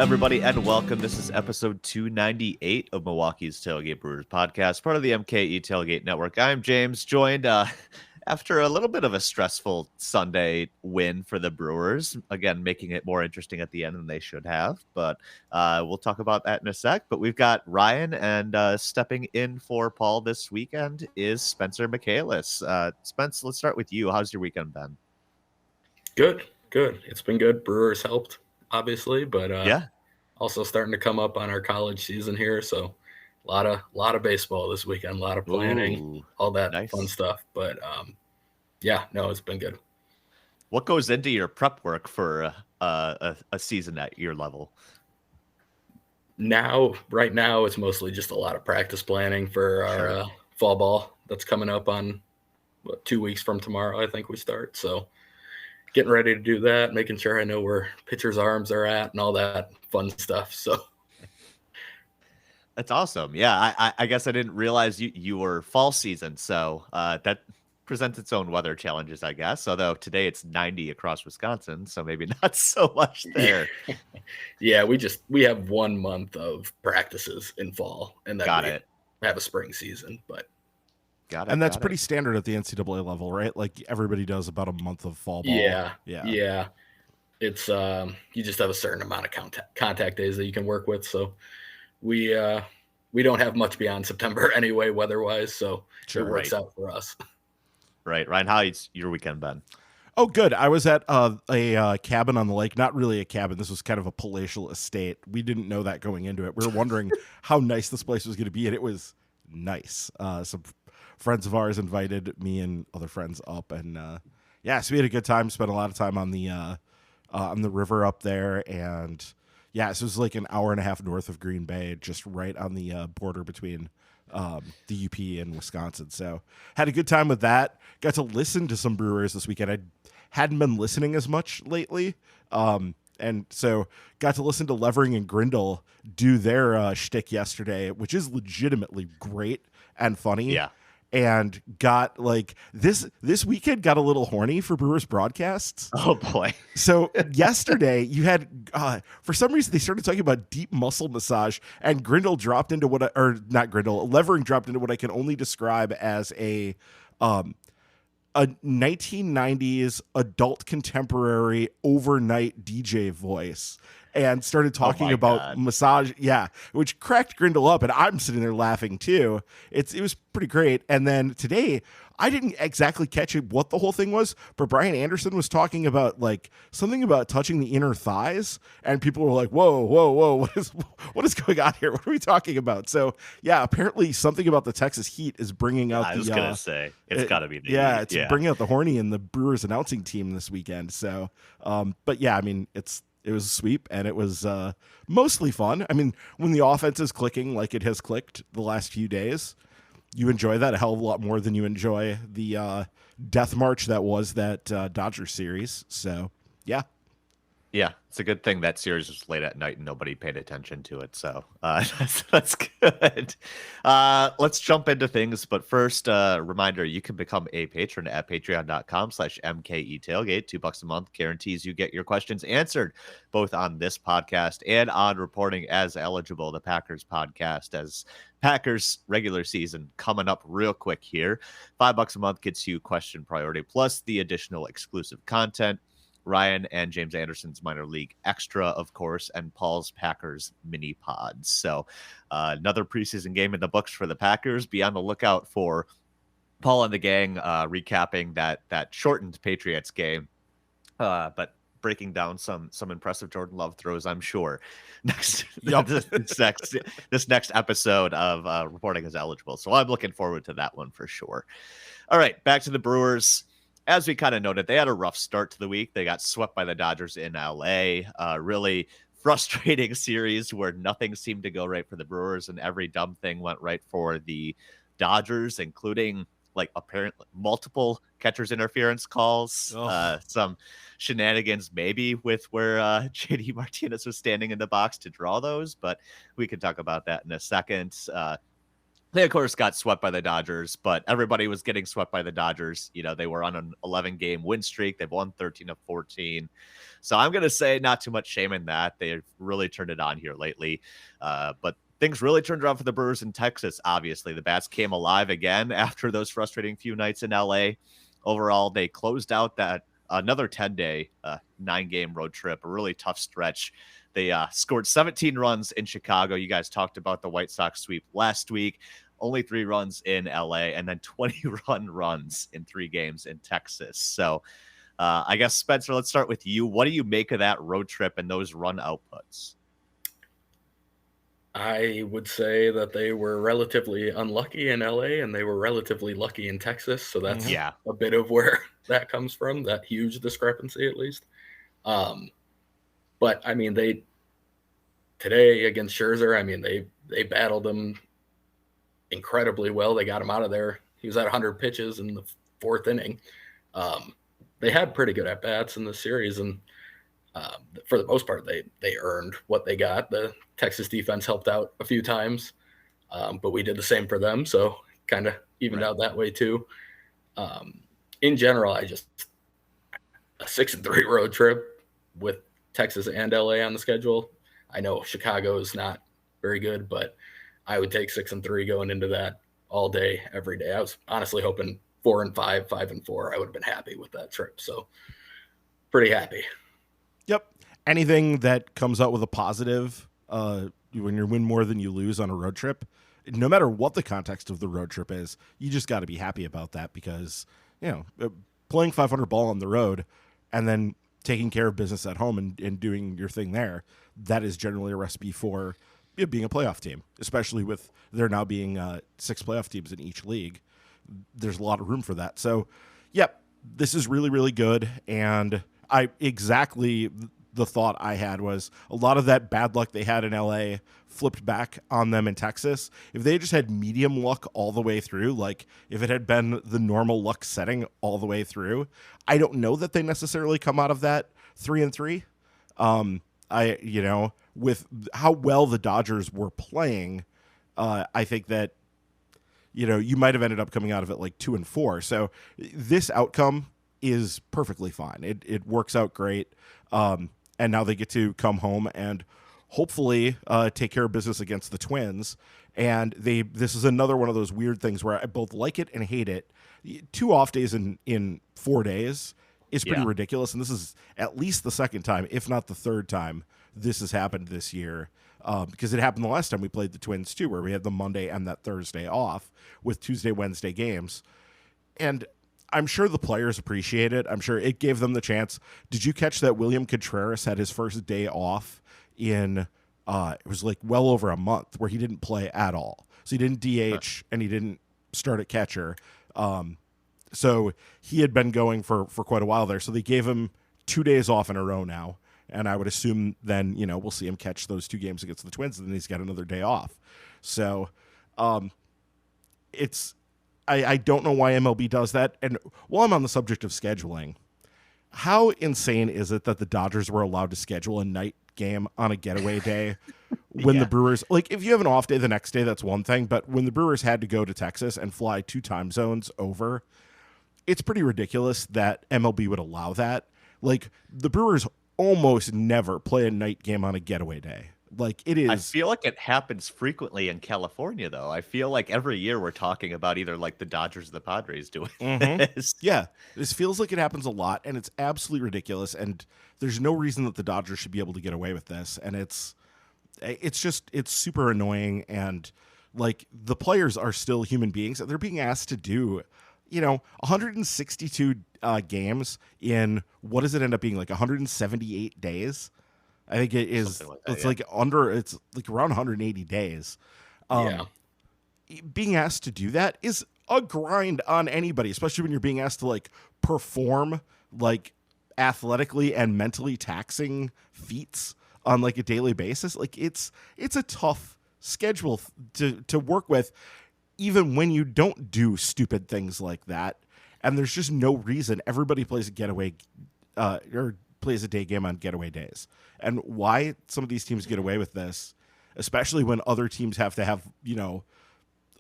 everybody, and welcome. This is episode 298 of Milwaukee's Tailgate Brewers podcast, part of the MKE Tailgate Network. I'm Jaymes, joined after a little bit of a stressful Sunday win for the Brewers. Again, making it more interesting at the end than they should have, but we'll talk about that in a sec. But we've got Ryan, and stepping in for Paul this weekend is Spencer Michaelis. Spence, let's start with you. How's your weekend been? Good. It's been good. Brewers helped, obviously, but Yeah. Also starting to come up on our college season here, so a lot of baseball this weekend, a lot of planning, Ooh, all that nice. fun stuff. But it's been good. What goes into your prep work for a season at your level? Right now, it's mostly just a lot of practice planning for our fall ball that's coming up on 2 weeks from tomorrow. I think we start. So getting ready to do that, making sure I know where pitchers' arms are at and all that fun stuff. So that's awesome. Yeah, I guess I didn't realize you were fall season, so that presents its own weather challenges, I guess. Although today it's 90 across Wisconsin, so maybe not so much there. Yeah, we have 1 month of practices in fall, and then we have a spring season. But and that's pretty standard at the NCAA level, right? Like everybody does about a month of fall ball. Yeah. It's you just have a certain amount of contact days that you can work with. So we don't have much beyond September anyway, weather-wise. So it works out for us. Right, Ryan. How's your weekend been? Oh, good. I was at a cabin on the lake. Not really a cabin. This was kind of a palatial estate. We didn't know that going into it. We were wondering how nice this place was going to be, and it was nice. Some friends of ours invited me and other friends up, and so we had a good time. Spent a lot of time on the river up there, and so it was like an hour and a half north of Green Bay, just right on the border between the UP and Wisconsin. So had a good time with that. Got to listen to some Brewers this weekend. I hadn't been listening as much lately, and so got to listen to Levering and Grindle do their shtick yesterday, which is legitimately great and funny. Yeah. And got like this weekend got a little horny for Brewers broadcasts. Oh boy. So yesterday you had for some reason they started talking about deep muscle massage, and Levering dropped into what I can only describe as a 1990s adult contemporary overnight DJ voice, and started talking about massage, which cracked Grindle up, and I'm sitting there laughing too. It was pretty great. And then today, I didn't exactly catch what the whole thing was, but Brian Anderson was talking about like something about touching the inner thighs, and people were like, "Whoa, what is going on here? What are we talking about?" So apparently something about the Texas heat is bringing out. I was gonna say it's got to be the heat. It's bringing out the horny in the Brewers announcing team this weekend. So, but I mean, it was a sweep, and it was mostly fun. I mean, when the offense is clicking like it has clicked the last few days, you enjoy that a hell of a lot more than you enjoy the death march that was that Dodgers series. So, yeah. Yeah, it's a good thing that series was late at night and nobody paid attention to it. So that's good. Let's jump into things. But first, reminder, you can become a patron at patreon.com/MKE Tailgate. $2 a month guarantees you get your questions answered both on this podcast and on Reporting as Eligible, the Packers podcast, as Packers regular season coming up real quick here. $5 a month gets you question priority plus the additional exclusive content. Ryan and James Anderson's minor league extra, of course, and Paul's Packers mini pods. So another preseason game in the books for the Packers. Be on the lookout for Paul and the gang recapping that shortened Patriots game, but breaking down some impressive Jordan Love throws, I'm sure. This next episode of Reporting as Eligible. So I'm looking forward to that one for sure. All right, back to the Brewers. As we kind of noted, they had a rough start to the week. They got swept by the Dodgers in LA. Really frustrating series where nothing seemed to go right for the Brewers, and every dumb thing went right for the Dodgers, including like apparently multiple catcher's interference calls, some shenanigans maybe with where JD Martinez was standing in the box to draw those, but we can talk about that in a second. They, of course, got swept by the Dodgers, but everybody was getting swept by the Dodgers. They were on an 11-game win streak. They've won 13 of 14. So I'm going to say not too much shame in that. They've really turned it on here lately. But things really turned around for the Brewers in Texas, obviously. The Bats came alive again after those frustrating few nights in LA. Overall, they closed out that another 10-day, 9-game road trip, a really tough stretch. They scored 17 runs in Chicago. You guys talked about the White Sox sweep last week. Only 3 runs in LA, and then 20 runs in 3 games in Texas. So I guess, Spencer, let's start with you. What do you make of that road trip and those run outputs? I would say that they were relatively unlucky in LA and they were relatively lucky in Texas. So that's a bit of where that comes from, that huge discrepancy at least. But I mean, today against Scherzer, I mean, they battled him incredibly well. They got him out of there. He was at 100 pitches in the 4th inning. They had pretty good at bats in the series, and for the most part, they earned what they got. The Texas defense helped out a few times, but we did the same for them, so kind of evened out that way too. In general, a 6-3 road trip with Texas and LA on the schedule. I know Chicago is not very good, but I would take 6-3 going into that all day, every day. I was honestly hoping 4-5, 5-4. I would have been happy with that trip. So pretty happy. Yep. Anything that comes out with a positive, when you win more than you lose on a road trip, no matter what the context of the road trip is, you just got to be happy about that because, playing 500 ball on the road and then taking care of business at home and doing your thing there, that is generally a recipe for being a playoff team, especially with there now being 6 playoff teams in each league. There's a lot of room for that. So, yep, this is really, really good. And the thought I had was a lot of that bad luck they had in LA flipped back on them in Texas. If they just had medium luck all the way through, like if it had been the normal luck setting all the way through, I don't know that they necessarily come out of that 3-3. With how well the Dodgers were playing, I think that, you might have ended up coming out of it like 2-4. So this outcome is perfectly fine. It works out great. And now they get to come home and hopefully take care of business against the Twins. And this is another one of those weird things where I both like it and hate it. 2 off days in 4 days is pretty ridiculous. And this is at least the second time, if not the third time, this has happened this year. Because it happened the last time we played the Twins too, where we had the Monday and that Thursday off with Tuesday, Wednesday games. And I'm sure the players appreciate it. I'm sure it gave them the chance. Did you catch that William Contreras had his first day off in, it was like well over a month where he didn't play at all. So he didn't DH and he didn't start at catcher. So he had been going for quite a while there. So they gave him 2 days off in a row now. And I would assume then, we'll see him catch those 2 games against the Twins, and then he's got another day off. So I don't know why MLB does that. And while I'm on the subject of scheduling, how insane is it that the Dodgers were allowed to schedule a night game on a getaway day when the Brewers, like if you have an off day the next day, that's one thing. But when the Brewers had to go to Texas and fly 2 time zones over, it's pretty ridiculous that MLB would allow that. Like the Brewers almost never play a night game on a getaway day. Like it is. I feel like it happens frequently in California, though. I feel like every year we're talking about either like the Dodgers or the Padres doing this. Yeah, this feels like it happens a lot, and it's absolutely ridiculous. And there's no reason that the Dodgers should be able to get away with this. And it's super annoying. And like the players are still human beings. They're being asked to do, 162 games in what does it end up being like 178 days? I think it is. Like that, it's like around 180 days. Being asked to do that is a grind on anybody, especially when you're being asked to like perform like athletically and mentally taxing feats on like a daily basis. Like it's a tough schedule to work with, even when you don't do stupid things like that. And there's just no reason everybody plays a getaway or plays a day game on getaway days. And why some of these teams get away with this, especially when other teams have to have,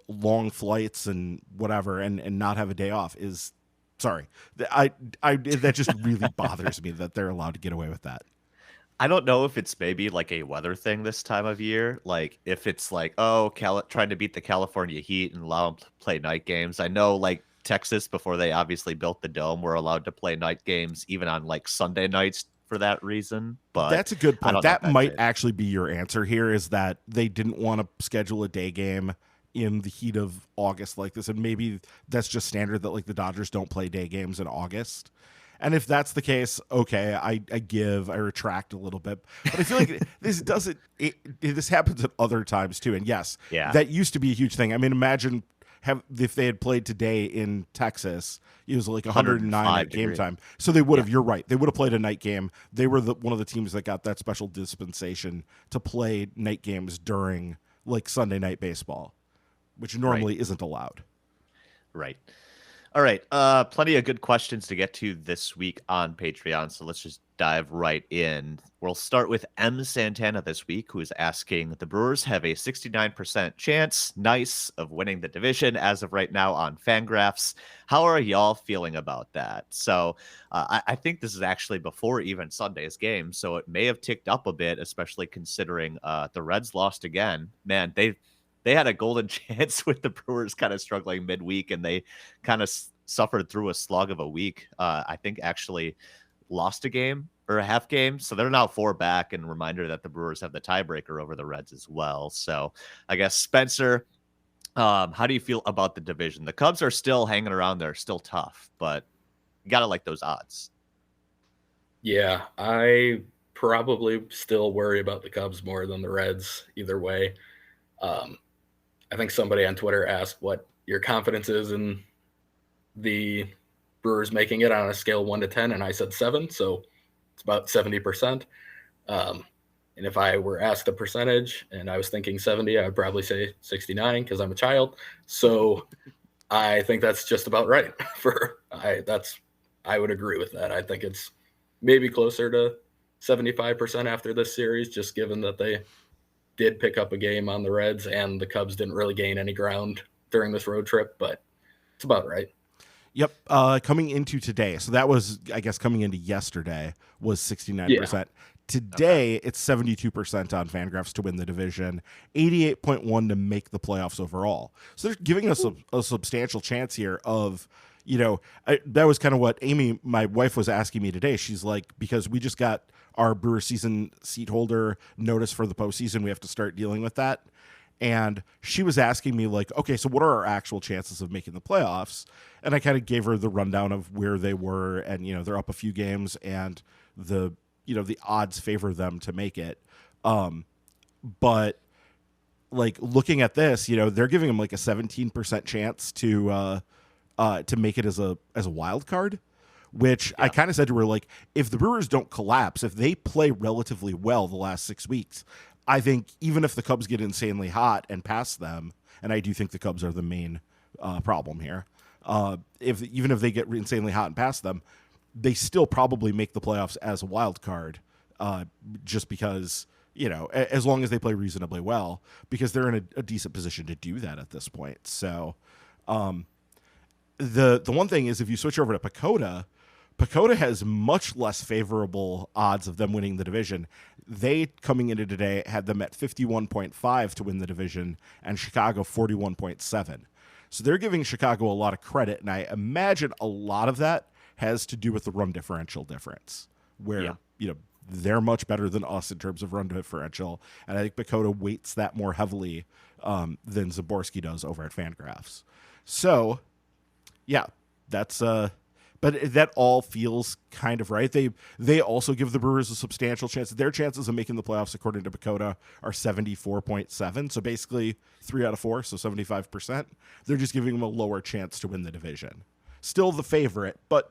long flights and whatever and not have a day off is sorry. That just really bothers me that they're allowed to get away with that. I don't know if it's maybe like a weather thing this time of year. Like if it's like, oh, trying to beat the California heat and allow them to play night games. I know like Texas, before they obviously built the dome, were allowed to play night games even on like Sunday nights for that reason. But that's a good I point. don't know if That that's might it. actually be your answer here, is that they didn't want to schedule a day game in the heat of August like this. And maybe that's just standard that like the Dodgers don't play day games in August. And if that's the case, okay, I retract a little bit. But I feel like this happens at other times too. And yes, Yeah. that used to be a huge thing. I mean, imagine if they had played today in Texas, it was like 109 at game degrees. time. So they would have, you're right, they would have played a night game. They were one of the teams that got that special dispensation to play night games during like Sunday night baseball, which normally isn't allowed. Right. All right. Plenty of good questions to get to this week on Patreon. So let's just dive right in. We'll start with M. Santana this week, who is asking, the Brewers have a 69% chance, nice, of winning the division as of right now on Fangraphs. How are y'all feeling about that? So I think this is actually before even Sunday's game, so it may have ticked up a bit, especially considering the Reds lost again. Man, they had a golden chance with the Brewers kind of struggling midweek, and they kind of suffered through a slog of a week. I think actually lost a game or a half game. So they're now 4 back, and reminder that the Brewers have the tiebreaker over the Reds as well. So I guess, Spencer, how do you feel about the division? The Cubs are still hanging around there, still tough, but you got to like those odds. Yeah, I probably still worry about the Cubs more than the Reds either way. I think somebody on Twitter asked what your confidence is in the Brewers making it on a scale 1 to 10, and I said 7, so it's about 70%. And if I were asked a percentage and I was thinking 70, I would probably say 69 because I'm a child. So I think that's just about right. I would agree with that. I think it's maybe closer to 75% after this series, just given that they did pick up a game on the Reds and the Cubs didn't really gain any ground during this road trip, but it's about right. Yep. Coming into today, so that was, I guess, coming into yesterday was 69%. Yeah. Today, it's 72% on Fangraphs to win the division, 88.1 to make the playoffs overall. So they're giving us a substantial chance here of, that was kind of what Amy, my wife, was asking me today. She's like, because we just got our Brewer season seat holder notice for the postseason, we have to start dealing with that. And she was asking me like, okay, so what are our actual chances of making the playoffs? And I kind of gave her the rundown of where they were, and they're up a few games, and the odds favor them to make it. But like looking at this, they're giving them like a 17% chance to make it as a wild card, which I kind of said to her, like, if the Brewers don't collapse, if they play relatively well the last 6 weeks, I think even if the Cubs get insanely hot and pass them, and I do think the Cubs are the main problem here, even if they get insanely hot and pass them, they still probably make the playoffs as a wild card, just because, as long as they play reasonably well, because they're in a decent position to do that at this point. So the one thing is, if you switch over to Pacoda has much less favorable odds of them winning the division. They, coming into today, had them at 51.5 to win the division, and Chicago 41.7. So they're giving Chicago a lot of credit, and I imagine a lot of that has to do with the run differential difference, where they're much better than us in terms of run differential, and I think Pacoda weights that more heavily than Zaborski does over at Fangraphs. So, yeah, that's but that all feels kind of right. They also give the Brewers a substantial chance. Their chances of making the playoffs, according to Pacoda, are 74.7. So basically 3 out of 4, so 75%. They're just giving them a lower chance to win the division. Still the favorite, but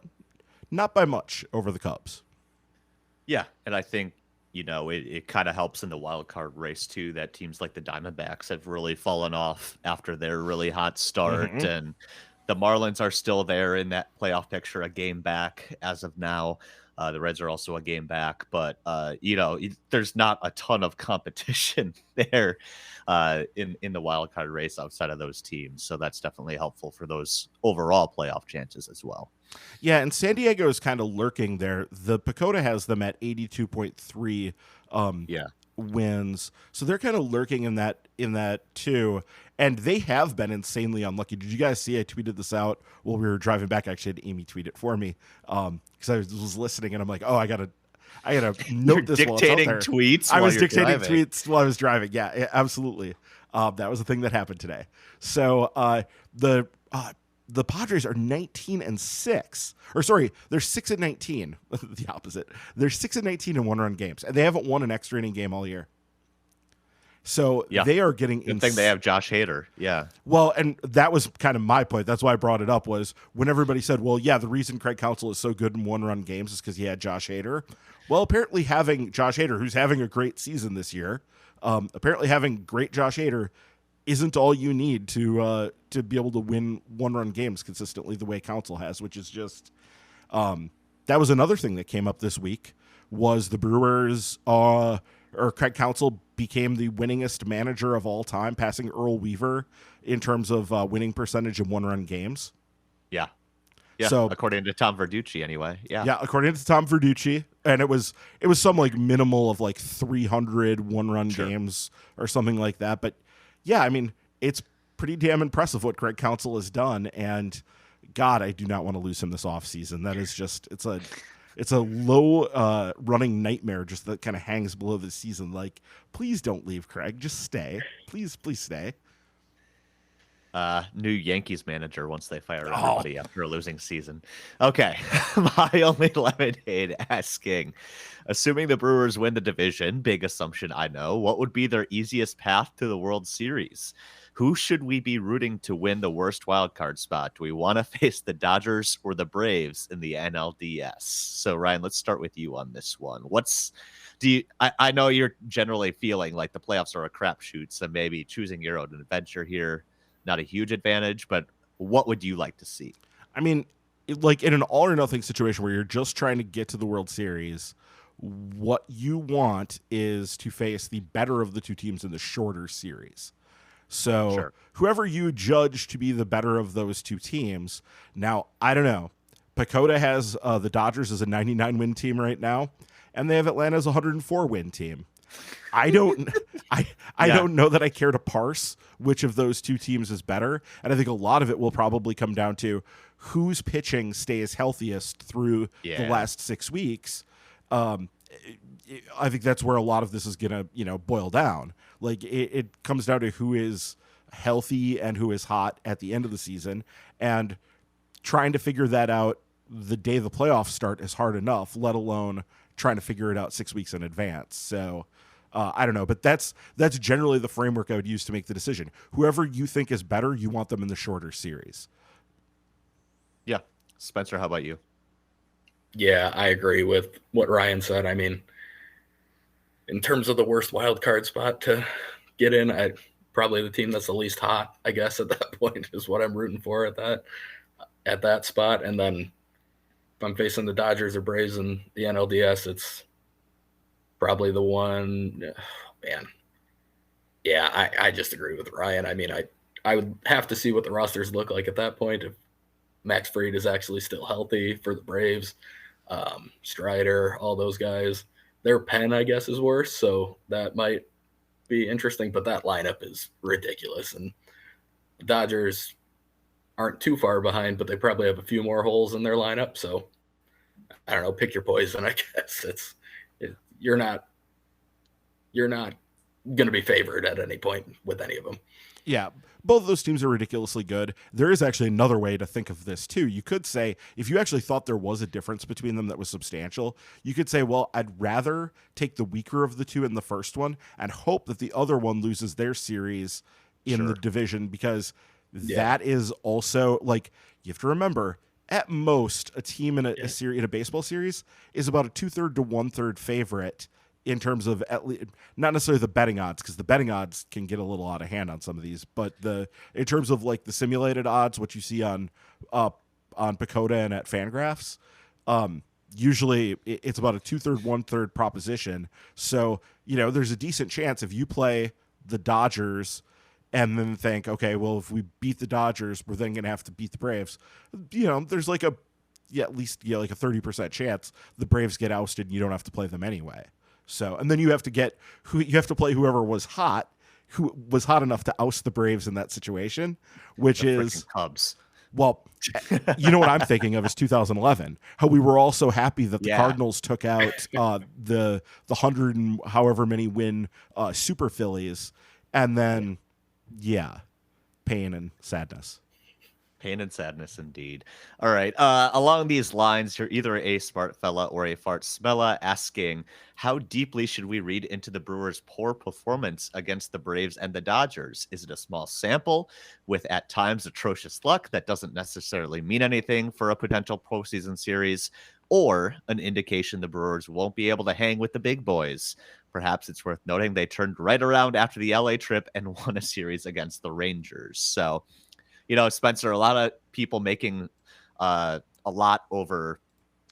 not by much over the Cubs. Yeah, and I think, it kind of helps in the wild card race too, that teams like the Diamondbacks have really fallen off after their really hot start, and the Marlins are still there in that playoff picture, a game back as of now. The Reds are also a game back, but there's not a ton of competition there in the wild card race outside of those teams. So that's definitely helpful for those overall playoff chances as well. Yeah, and San Diego is kind of lurking there. The Pacoda has them at 82.3 wins, so they're kind of lurking in that too. And they have been insanely unlucky. Did you guys see? I tweeted this out while we were driving back. Actually, had Amy tweet it for me because I was listening, and I'm like, oh, I gotta note this. Dictating tweets. I was dictating tweets while I was driving. Yeah, absolutely. That was a thing that happened today. So the Padres are 19-6, or sorry, they're 6-19. The opposite. They're 6-19 in one-run games, and they haven't won an extra inning game all year. So they are getting. Good thing they have Josh Hader. Yeah. Well, and that was kind of my point. That's why I brought it up. Was when everybody said, "Well, yeah, the reason Craig Counsell is so good in one-run games is because he had Josh Hader." Well, apparently having Josh Hader, who's having a great season this year, apparently having great Josh Hader isn't all you need to be able to win one-run games consistently the way Counsell has, which is just that was another thing that came up this week was the Brewers or Craig Counsell became the winningest manager of all time, passing Earl Weaver in terms of winning percentage in one-run games. Yeah. Yeah, so according to Tom Verducci, anyway. Yeah, according to Tom Verducci, and it was some like minimal of like 300 one-run games or something like that. But yeah, I mean, it's pretty damn impressive what Craig Counsell has done, and God, I do not want to lose him this offseason. That is just it's a low running nightmare just that kind of hangs below the season. Like, please don't leave, Craig. Just stay. Please stay. New Yankees manager once they fire everybody after a losing season. Okay. My only lemonade asking, assuming the Brewers win the division, big assumption I know, what would be their easiest path to the World Series? Who should we be rooting to win the worst wild card spot? Do we want to face the Dodgers or the Braves in the NLDS? So Ryan, let's start with you on this one. I know you're generally feeling like the playoffs are a crapshoot, so maybe choosing your own adventure here, not a huge advantage, but what would you like to see? I mean, like in an all or nothing situation where you're just trying to get to the World Series, what you want is to face the better of the two teams in the shorter series. So whoever you judge to be the better of those two teams. Now, I don't know. Pacoda has the Dodgers as a 99-win team right now, and they have Atlanta as a 104-win team. I don't know that I care to parse which of those two teams is better. And I think a lot of it will probably come down to whose pitching stays healthiest through the last 6 weeks. I think that's where a lot of this is going to, boil down. Like it comes down to who is healthy and who is hot at the end of the season, and trying to figure that out the day the playoffs start is hard enough, let alone trying to figure it out 6 weeks in advance. So I don't know, but that's generally the framework I would use to make the decision. Whoever you think is better, you want them in the shorter series. Yeah. Spencer, how about you? Yeah, I agree with what Ryan said. I mean, in terms of the worst wild card spot to get in, probably the team that's the least hot, I guess, at that point is what I'm rooting for at that spot. And then if I'm facing the Dodgers or Braves in the NLDS, it's probably the one, man. Yeah, I just agree with Ryan. I mean, I would have to see what the rosters look like at that point. If Max Fried is actually still healthy for the Braves, Strider, all those guys. Their pen, I guess, is worse, so that might be interesting, but that lineup is ridiculous. And the Dodgers aren't too far behind, but they probably have a few more holes in their lineup. So I don't know, pick your poison, I guess. You're not going to be favored at any point with any of them. Yeah, both of those teams are ridiculously good. There is actually another way to think of this too. You could say, if you actually thought there was a difference between them that was substantial, you could say, well, I'd rather take the weaker of the two in the first one and hope that the other one loses their series in the division, because that is also, like, you have to remember, at most, a team in a baseball series is about a 2/3 to 1/3 favorite in terms of not necessarily the betting odds, because the betting odds can get a little out of hand on some of these, but in terms of like the simulated odds, what you see on Pacoda and at Fangraphs, usually it's about a 2/3, 1/3 proposition. So, there's a decent chance if you play the Dodgers and then think, okay, well, if we beat the Dodgers, we're then going to have to beat the Braves. There's like at least like a 30% chance the Braves get ousted and you don't have to play them anyway. So, and then you have to play whoever was hot, who was hot enough to oust the Braves in that situation, which The is freaking Cubs. well, you know what I'm thinking of is 2011. How we were all so happy that the Yeah. Cardinals took out the 100 and however many win Super Phillies, and then pain and sadness. Pain and sadness indeed. All right. Along these lines, you're either a smart fella or a fart smella asking, how deeply should we read into the Brewers' poor performance against the Braves and the Dodgers? Is it a small sample with at times atrocious luck that doesn't necessarily mean anything for a potential postseason series, or an indication the Brewers won't be able to hang with the big boys? Perhaps it's worth noting they turned right around after the LA trip and won a series against the Rangers. So, Spencer, a lot of people making a lot over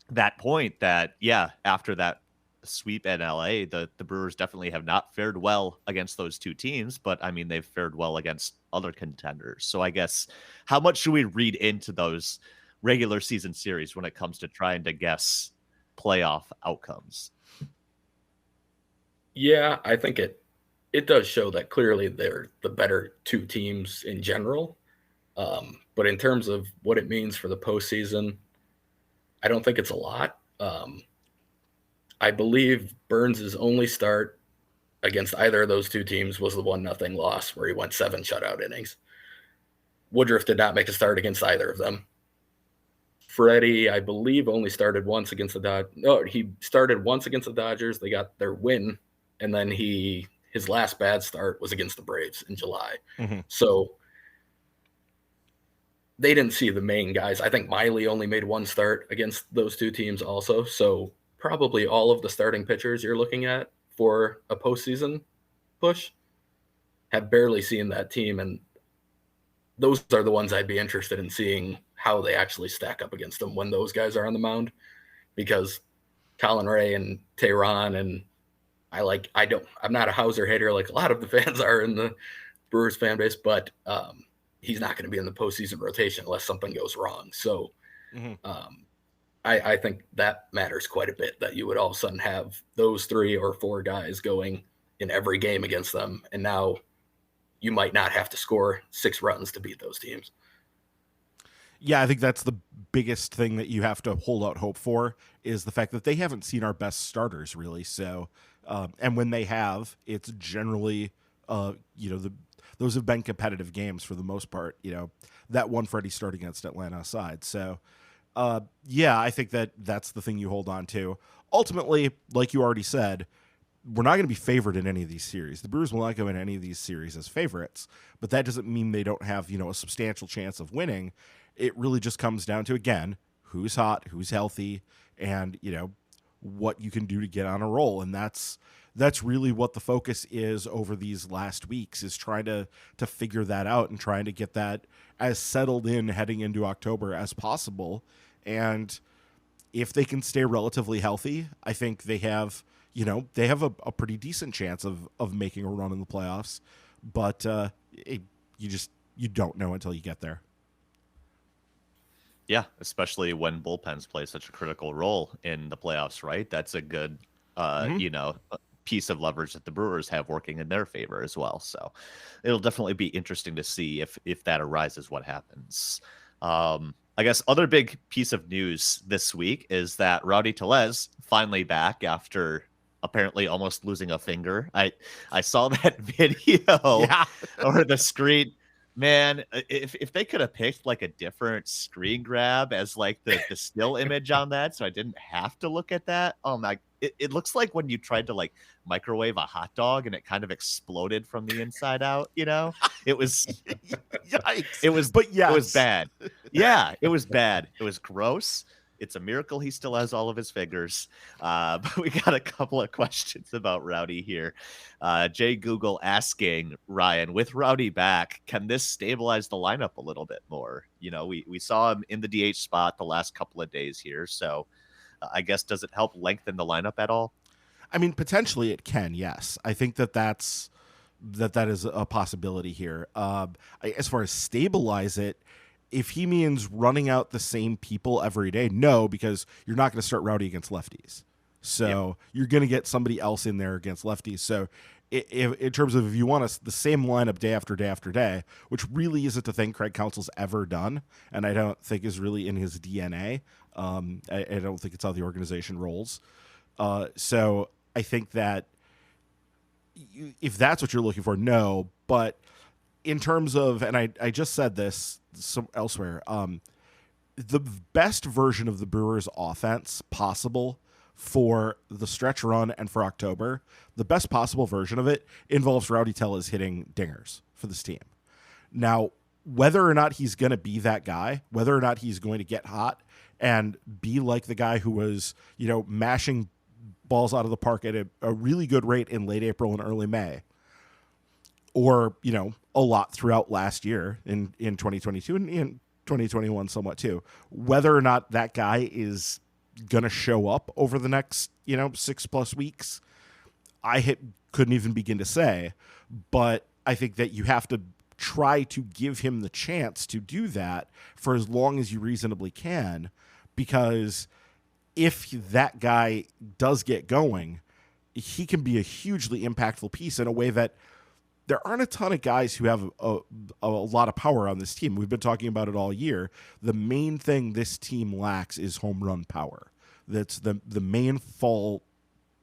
that point that, after that sweep in LA, the Brewers definitely have not fared well against those two teams, but I mean, they've fared well against other contenders. So I guess how much should we read into those regular season series when it comes to trying to guess playoff outcomes? Yeah, I think it does show that clearly they're the better two teams in general. But in terms of what it means for the postseason, I don't think it's a lot. I believe Burns' only start against either of those two teams was the 1-0 loss where he went 7 shutout innings. Woodruff did not make a start against either of them. Freddie, I believe, only started once against the Dodgers. No, he started once against the Dodgers. They got their win, and then his last bad start was against the Braves in July. Mm-hmm. So they didn't see the main guys. I think Miley only made one start against those two teams also. So probably all of the starting pitchers you're looking at for a postseason push have barely seen that team. And those are the ones I'd be interested in seeing how they actually stack up against them when those guys are on the mound, because Colin Ray and Tehran, and I'm not a Hauser hater like a lot of the fans are in the Brewers fan base, but he's not going to be in the postseason rotation unless something goes wrong. So I think that matters quite a bit, that you would all of a sudden have those 3 or 4 guys going in every game against them. And now you might not have to score 6 runs to beat those teams. Yeah, I think that's the biggest thing that you have to hold out hope for, is the fact that they haven't seen our best starters really. So, and when they have, it's generally, those have been competitive games for the most part. That one Freddie started against Atlanta aside. So, I think that's the thing you hold on to. Ultimately, like you already said, we're not going to be favored in any of these series. The Brewers will not go in any of these series as favorites, but that doesn't mean they don't have, a substantial chance of winning. It really just comes down to, again, who's hot, who's healthy, and, what you can do to get on a roll. And that's really what the focus is over these last weeks, is trying to figure that out and trying to get that as settled in heading into October as possible. And if they can stay relatively healthy, I think they have a pretty decent chance of making a run in the playoffs. But you don't know until you get there. Yeah, especially when bullpens play such a critical role in the playoffs, right? That's a good, piece of leverage that the Brewers have working in their favor as well. So it'll definitely be interesting to see if that arises, what happens. I guess other big piece of news this week is that Rowdy Tellez finally back after apparently almost losing a finger. I saw that video over the screen. Man, if they could have picked like a different screen grab as like the still image on that, so I didn't have to look at that. Oh my, it looks like when you tried to like microwave a hot dog and it kind of exploded from the inside out, It was Yikes. it was bad. Yeah, it was bad. It was gross. It's a miracle he still has all of his fingers. But we got a couple of questions about Rowdy here. Jay Google asking, Ryan, with Rowdy back, can this stabilize the lineup a little bit more? We saw him in the DH spot the last couple of days here. So I guess, does it help lengthen the lineup at all? I mean, potentially it can. Yes, I think that is a possibility here. As far as stabilize it, if he means running out the same people every day, no, because you're not going to start Rowdy against lefties. So you're going to get somebody else in there against lefties. So in terms of if you want the same lineup day after day after day, which really isn't a thing Craig Counsell's ever done, and I don't think is really in his DNA. I don't think it's how the organization rolls. So I think that if that's what you're looking for, no. But in terms of, and I just said this elsewhere, the best version of the Brewers offense possible for the stretch run and for October, the best possible version of it involves Rowdy Tellez hitting dingers for this team. Now, whether or not he's going to be that guy, whether or not he's going to get hot and be like the guy who was, mashing balls out of the park at a really good rate in late April and early May, or, a lot throughout last year in 2022 and in 2021 somewhat too, whether or not that guy is going to show up over the next, 6+ weeks, couldn't even begin to say. But I think that you have to try to give him the chance to do that for as long as you reasonably can, because if that guy does get going, he can be a hugely impactful piece in a way that there aren't a ton of guys who have a lot of power on this team. We've been talking about it all year. The main thing this team lacks is home run power. That's the main fall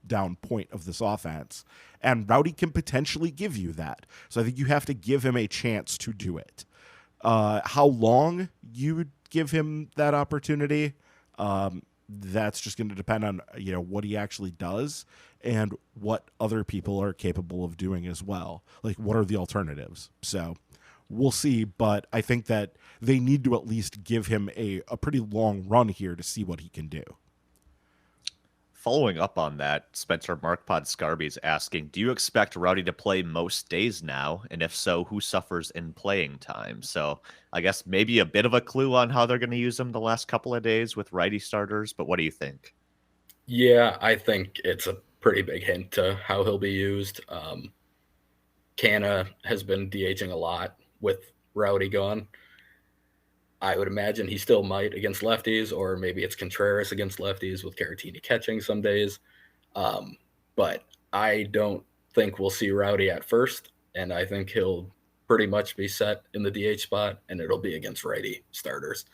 down point of this offense. And Rowdy can potentially give you that. So I think you have to give him a chance to do it. How long you would give him that opportunity, that's just going to depend on, what he actually does and what other people are capable of doing as well. Like, what are the alternatives? So we'll see, but I think that they need to at least give him a pretty long run here to see what he can do. Following up on that, Spencer Markpod Scarby is asking, do you expect Rowdy to play most days now? And if so, who suffers in playing time? So I guess maybe a bit of a clue on how they're going to use him the last couple of days with righty starters, but what do you think? Yeah, I think it's a pretty big hint to how he'll be used. Canna has been DHing a lot with Rowdy gone. I would imagine he still might against lefties, or maybe it's Contreras against lefties with Caratini catching some days. But I don't think we'll see Rowdy at first, and I think he'll pretty much be set in the DH spot, and it'll be against righty starters.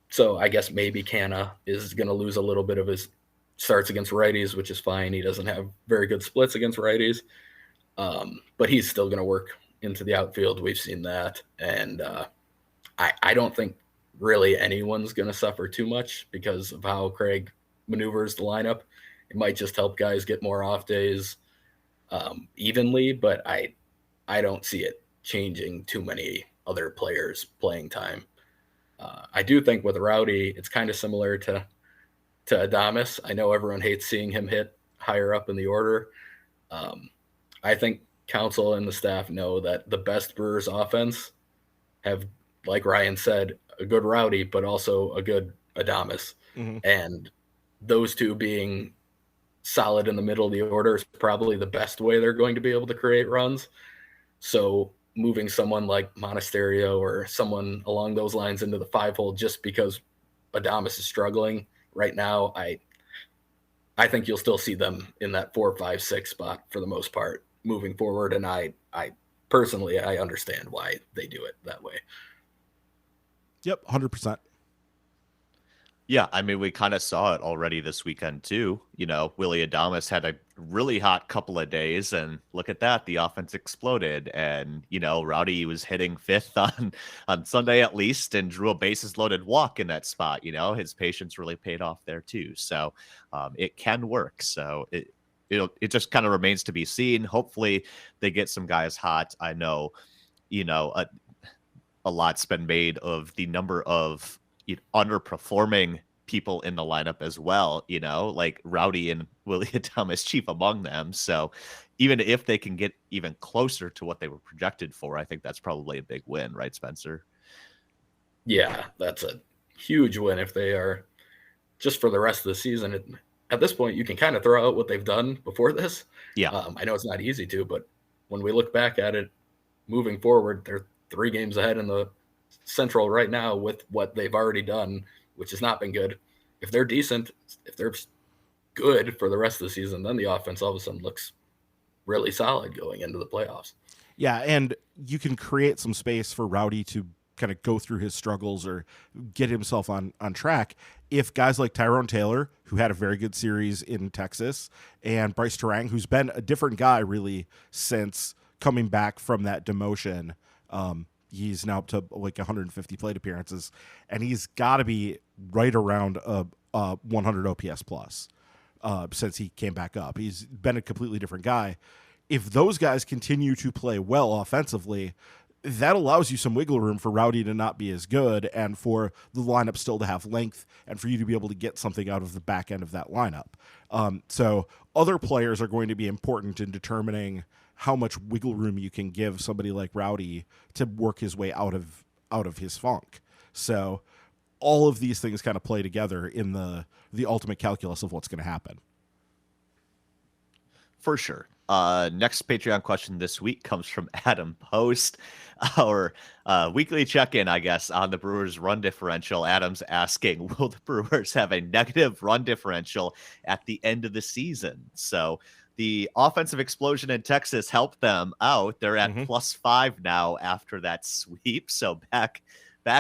So I guess maybe Canna is going to lose a little bit of his starts against righties, which is fine. He doesn't have very good splits against righties, but he's still going to work into the outfield. We've seen that, and I don't think really anyone's going to suffer too much because of how Craig maneuvers the lineup. It might just help guys get more off days evenly, but I don't see it changing too many other players' playing time. I do think with Rowdy, it's kind of similar to Adames. I know everyone hates seeing him hit higher up in the order. I think Counsell and the staff know that the best Brewers offense have, like Ryan said, a good Rowdy, but also a good Adames. Mm-hmm. And those two being solid in the middle of the order is probably the best way they're going to be able to create runs. So moving someone like Monasterio or someone along those lines into the 5-hole just because Adames is struggling right now, I think you'll still see them in that 4, 5, 6 spot for the most part moving forward. And I personally, I understand why they do it that way. Yep, 100%. Yeah, I mean, we kind of saw it already this weekend, too. Willy Adames had a really hot couple of days, and look at that. The offense exploded. And, Rowdy was hitting 5th on Sunday at least and drew a bases-loaded walk in that spot. His patience really paid off there, too. So it can work. So it just kind of remains to be seen. Hopefully they get some guys hot. I know, a lot's been made of the number of underperforming people in the lineup as well, like Rowdy and Willy Adames chief among them. So even if they can get even closer to what they were projected for, I think that's probably a big win, right, Spencer? Yeah, that's a huge win if they are just for the rest of the season, at this point, you can kind of throw out what they've done before this. Yeah. I know it's not easy to, but when we look back at it moving forward, they're 3 games ahead in the Central right now with what they've already done, which has not been good. If they're decent, if they're good for the rest of the season, then the offense all of a sudden looks really solid going into the playoffs. Yeah, and you can create some space for Rowdy to kind of go through his struggles or get himself on track if guys like Tyrone Taylor, who had a very good series in Texas, and Bryce Terang, who's been a different guy really since coming back from that demotion. He's now up to like 150 plate appearances, and he's got to be right around a 100 OPS plus since he came back up. He's been a completely different guy. If those guys continue to play well offensively, that allows you some wiggle room for Rowdy to not be as good and for the lineup still to have length and for you to be able to get something out of the back end of that lineup. So other players are going to be important in determining how much wiggle room you can give somebody like Rowdy to work his way out of his funk. So all of these things kind of play together in the ultimate calculus of what's going to happen. For sure. Next Patreon question this week comes from Adam Post, our weekly check-in, I guess, on the Brewers' run differential. Adam's asking, will the Brewers have a negative run differential at the end of the season? So the offensive explosion in Texas helped them out. They're at +5 now after that sweep, so back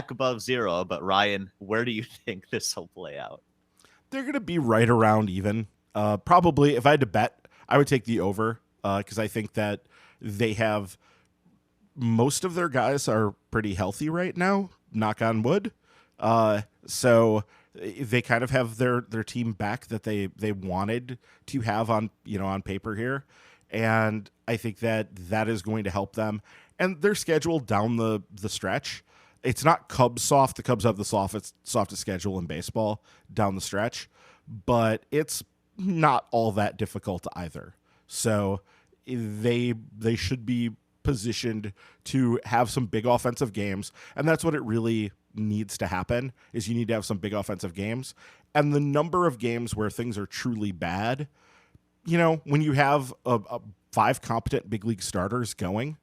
above 0. But Ryan, where do you think this will play out? They're going to be right around even. Probably, if I had to bet, I would take the over because I think that they have most of their guys are pretty healthy right now, knock on wood. So they kind of have their team back that they wanted to have on paper here. And I think that is going to help them. And their schedule down the stretch, it's not Cubs soft. The Cubs have the softest schedule in baseball down the stretch, but it's not all that difficult either. So they should be positioned to have some big offensive games, and that's what it really needs to happen, is you need to have some big offensive games. And the number of games where things are truly bad, when you have a 5 competent big league starters going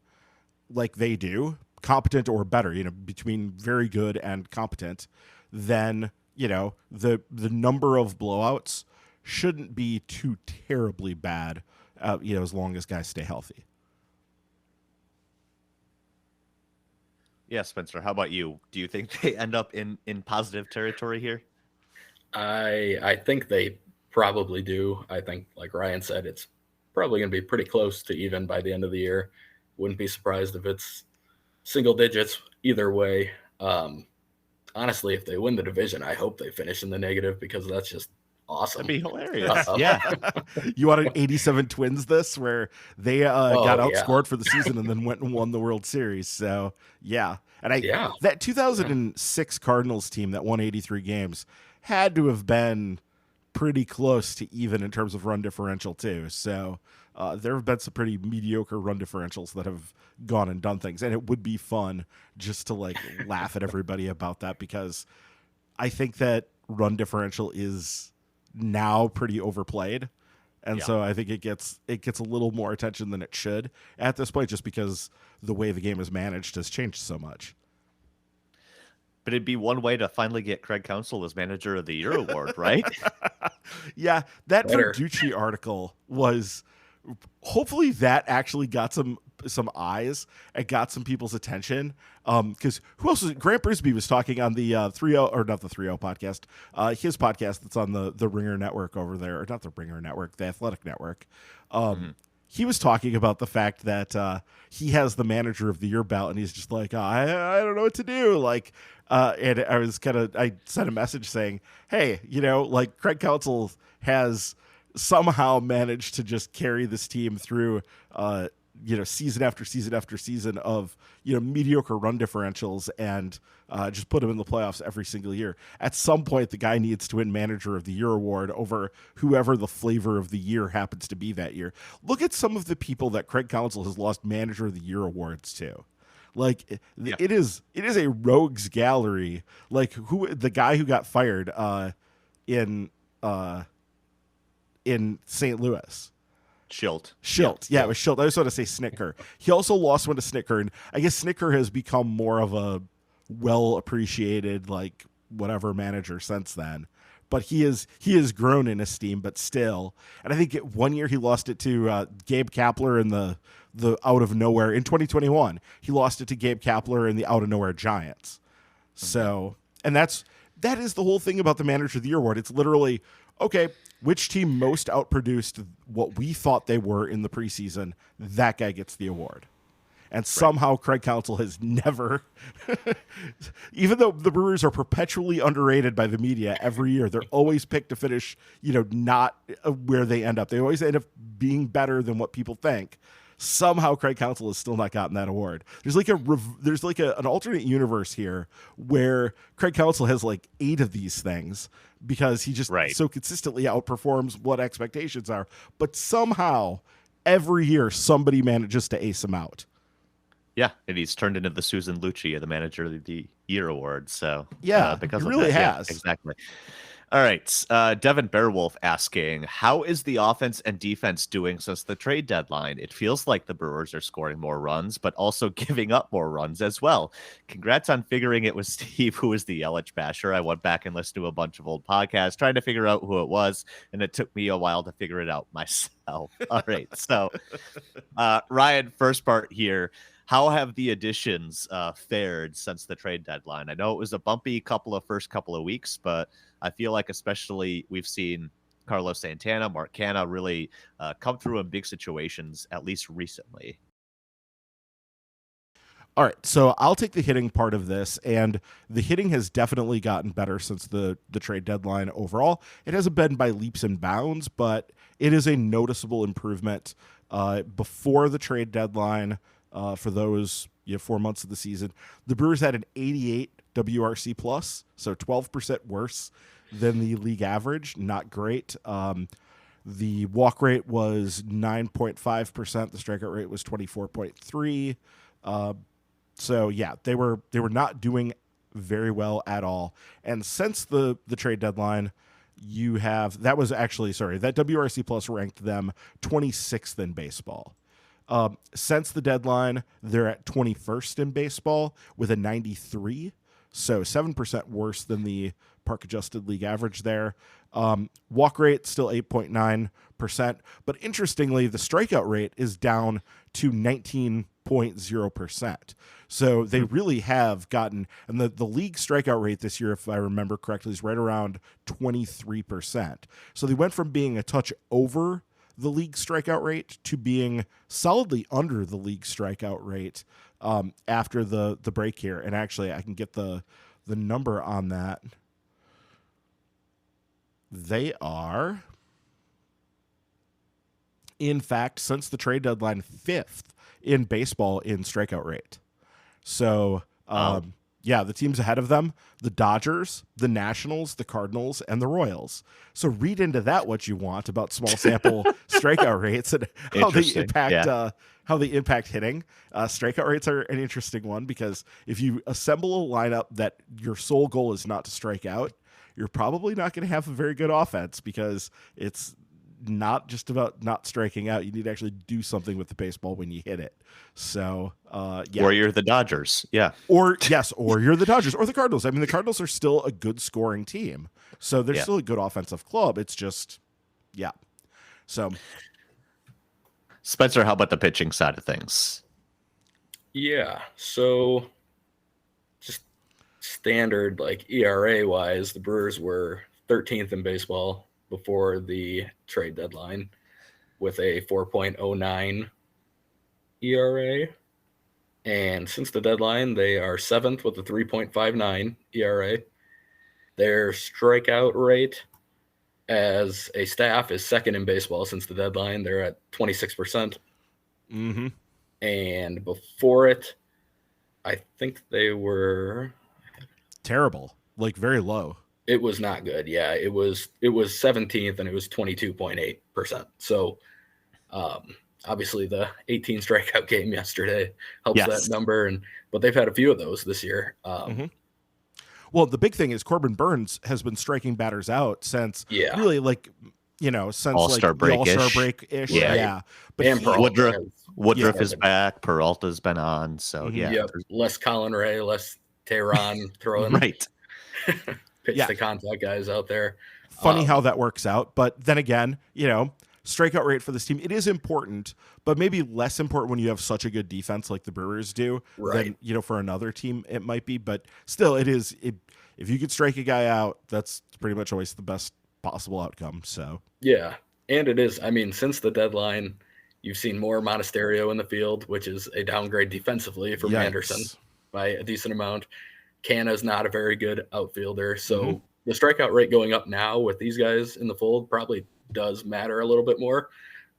like they do, competent or better, between very good and competent, then, the number of blowouts shouldn't be too terribly bad, as long as guys stay healthy. Yeah, Spencer, how about you? Do you think they end up in positive territory here? I think they probably do. I think, like Ryan said, it's probably going to be pretty close to even by the end of the year. Wouldn't be surprised if it's single digits either way. Honestly, if they win the division, I hope they finish in the negative because that's just awesome. That'd be hilarious. Yeah. You wanted 87 Twins this, where they got outscored for the season and then went and won the World Series. So, yeah. And that 2006 Cardinals team that won 83 games had to have been pretty close to even in terms of run differential, too. So, there have been some pretty mediocre run differentials that have gone and done things. And it would be fun just to, laugh at everybody about that, because I think that run differential is now pretty overplayed, and so I think it gets a little more attention than it should at this point, just because the way the game is managed has changed so much. But it'd be one way to finally get Craig Counsell as Manager of the Year award, right? Yeah, that Verducci article was, hopefully that actually got some eyes and got some people's attention. Because who else was it? Grant Brisbee was talking on the 3-0, or not the 3-0 podcast, his podcast that's on the Ringer Network over there, or not the Ringer Network, the Athletic Network. He was talking about the fact that he has the Manager of the Year belt, and he's just like, I don't know what to do. And I sent a message saying, hey, Craig Counsell has somehow managed to just carry this team through season after season after season of mediocre run differentials, and just put him in the playoffs every single year. At some point, the guy needs to win Manager of the Year award over whoever the flavor of the year happens to be that year. Look at some of the people that Craig Counsell has lost Manager of the Year awards to. It is a rogues gallery. The guy who got fired, in St. Louis. Schilt. Yeah, it was Schilt. I just want to say Snicker. He also lost one to Snicker, and I guess Snicker has become more of a well-appreciated, like, whatever manager since then. But he has grown in esteem, but still. And I think one year he lost it to Gabe Kapler in the out of nowhere in 2021. He lost it to Gabe Kapler in the out of nowhere Giants. So, and that is the whole thing about the Manager of the Year award. It's literally, okay, which team most outproduced what we thought they were in the preseason, that guy gets the award. And somehow Craig Counsell has never, even though the Brewers are perpetually underrated by the media every year, they're always picked to finish, not where they end up. They always end up being better than what people think. Somehow Craig Counsell has still not gotten that award. There's like an alternate universe here where Craig Counsell has like 8 of these things because he just so consistently outperforms what expectations are. But somehow every year somebody manages to ace him out. Yeah, and he's turned into the Susan Lucci of the Manager of the Year award. So because he really has. Yeah, exactly. All right, Devin Bearwolf asking, how is the offense and defense doing since the trade deadline? It feels like the Brewers are scoring more runs, but also giving up more runs as well. Congrats on figuring it was Steve who was the Yelich basher. I went back and listened to a bunch of old podcasts trying to figure out who it was, and it took me a while to figure it out myself. All right, so Ryan, first part here. How have the additions fared since the trade deadline? I know it was a bumpy first couple of weeks, but I feel like especially we've seen Carlos Santana, Mark Canha really come through in big situations, at least recently. All right, so I'll take the hitting part of this, and the hitting has definitely gotten better since the trade deadline overall. It hasn't been by leaps and bounds, but it is a noticeable improvement. Before the trade deadline, for those 4 months of the season, the Brewers had an 88 WRC plus, so 12% worse than the league average. Not great. The walk rate was 9.5%. The strikeout rate was 24.3. So yeah, they were not doing very well at all. And since the trade deadline, that WRC plus ranked them 26th in baseball. Since the deadline, they're at 21st in baseball with a 93, so 7% worse than the park-adjusted league average there. Walk rate still 8.9%, but interestingly, the strikeout rate is down to 19.0%. So they really have gotten, and the league strikeout rate this year, if I remember correctly, is right around 23%. So they went from being a touch over the league strikeout rate to being solidly under the league strikeout rate after the break here. And actually, I can get the number on that. They are, in fact, since the trade deadline, 5th in baseball in strikeout rate. So, the teams ahead of them, the Dodgers, the Nationals, the Cardinals, and the Royals. So read into that what you want about small sample strikeout rates and how they impact hitting. Strikeout rates are an interesting one because if you assemble a lineup that your sole goal is not to strike out, you're probably not going to have a very good offense because it's not just about not striking out. You need to actually do something with the baseball when you hit it. So, Or you're the Dodgers. Yeah. Or you're the Dodgers or the Cardinals. I mean, the Cardinals are still a good scoring team. So they're still a good offensive club. It's just, So, Spencer, how about the pitching side of things? Yeah. So just standard, like ERA wise, the Brewers were 13th in baseball before the trade deadline with a 4.09 ERA. And since the deadline, they are 7th with a 3.59 ERA. Their strikeout rate as a staff is 2nd in baseball since the deadline. They're at 26%. Mm-hmm. And before it, I think they were terrible, like very low. It was not good. Yeah, it was 17th and it was 22.8%. So obviously the 18 strikeout game yesterday helps that number, but they've had a few of those this year. Well, the big thing is Corbin Burns has been striking batters out since really since All-Star like the All-Star break-ish. break-ish. Yeah. Yeah. But And Peralta Woodruff has is back. Peralta's been on. So, yeah. Yep. Less Colin Ray, less Tehran throwing Right. pitch to contact guys out there. Funny how that works out. But then again, strikeout rate for this team, it is important, but maybe less important when you have such a good defense like the Brewers do than, for another team it might be. But still, if you could strike a guy out, that's pretty much always the best possible outcome. So yeah, and it is. I mean, since the deadline, you've seen more Monasterio in the field, which is a downgrade defensively from Anderson by a decent amount. Canna's not a very good outfielder, so the strikeout rate going up now with these guys in the fold probably does matter a little bit more.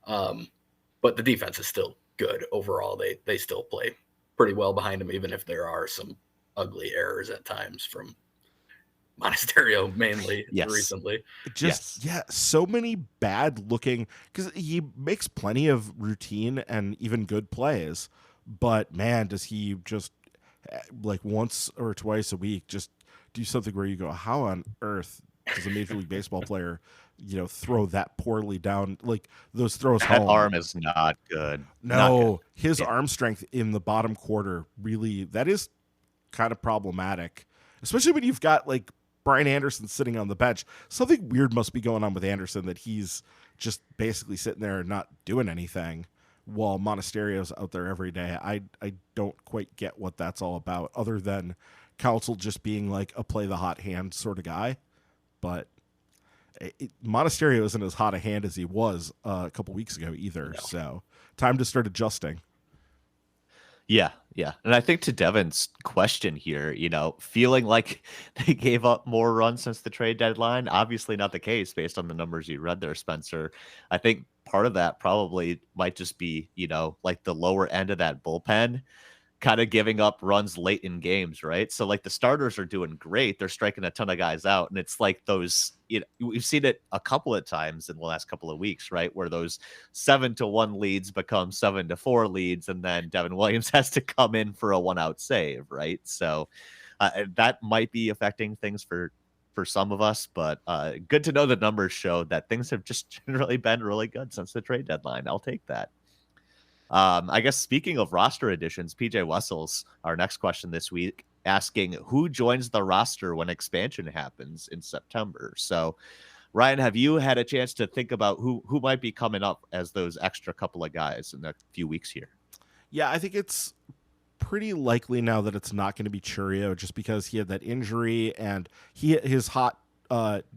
But the defense is still good overall. They still play pretty well behind him, even if there are some ugly errors at times from Monasterio mainly recently. So many bad looking, because he makes plenty of routine and even good plays, but man, does he just like once or twice a week just do something where you go, how on earth does a Major League Baseball player throw that poorly down, like those throws that home? Arm is not good. His arm strength in the bottom quarter, really, that is kind of problematic, especially when you've got like Brian Anderson sitting on the bench. Something weird must be going on with Anderson that he's just basically sitting there and not doing anything while Monasterio's out there every day. I don't quite get what that's all about, other than Counsell just being like a play the hot hand sort of guy. But Monasterio isn't as hot a hand as he was a couple weeks ago either. No. So time to start adjusting. Yeah. And I think to Devin's question here, feeling like they gave up more runs since the trade deadline, obviously not the case based on the numbers you read there, Spencer. I think part of that probably might just be, like the lower end of that bullpen kind of giving up runs late in games, right? So like the starters are doing great. They're striking a ton of guys out. And it's like those, we've seen it a couple of times in the last couple of weeks, right? Where those 7-1 leads become 7-4 leads. And then Devin Williams has to come in for a 1-out save, right? So that might be affecting things for some of us, but good to know the numbers show that things have just generally been really good since the trade deadline. I'll take that. I guess speaking of roster additions, PJ Wessels, our next question this week, asking who joins the roster when expansion happens in September. So, Ryan, have you had a chance to think about who might be coming up as those extra couple of guys in a few weeks here? Yeah, I think it's pretty likely now that it's not going to be Churio, just because he had that injury and his hot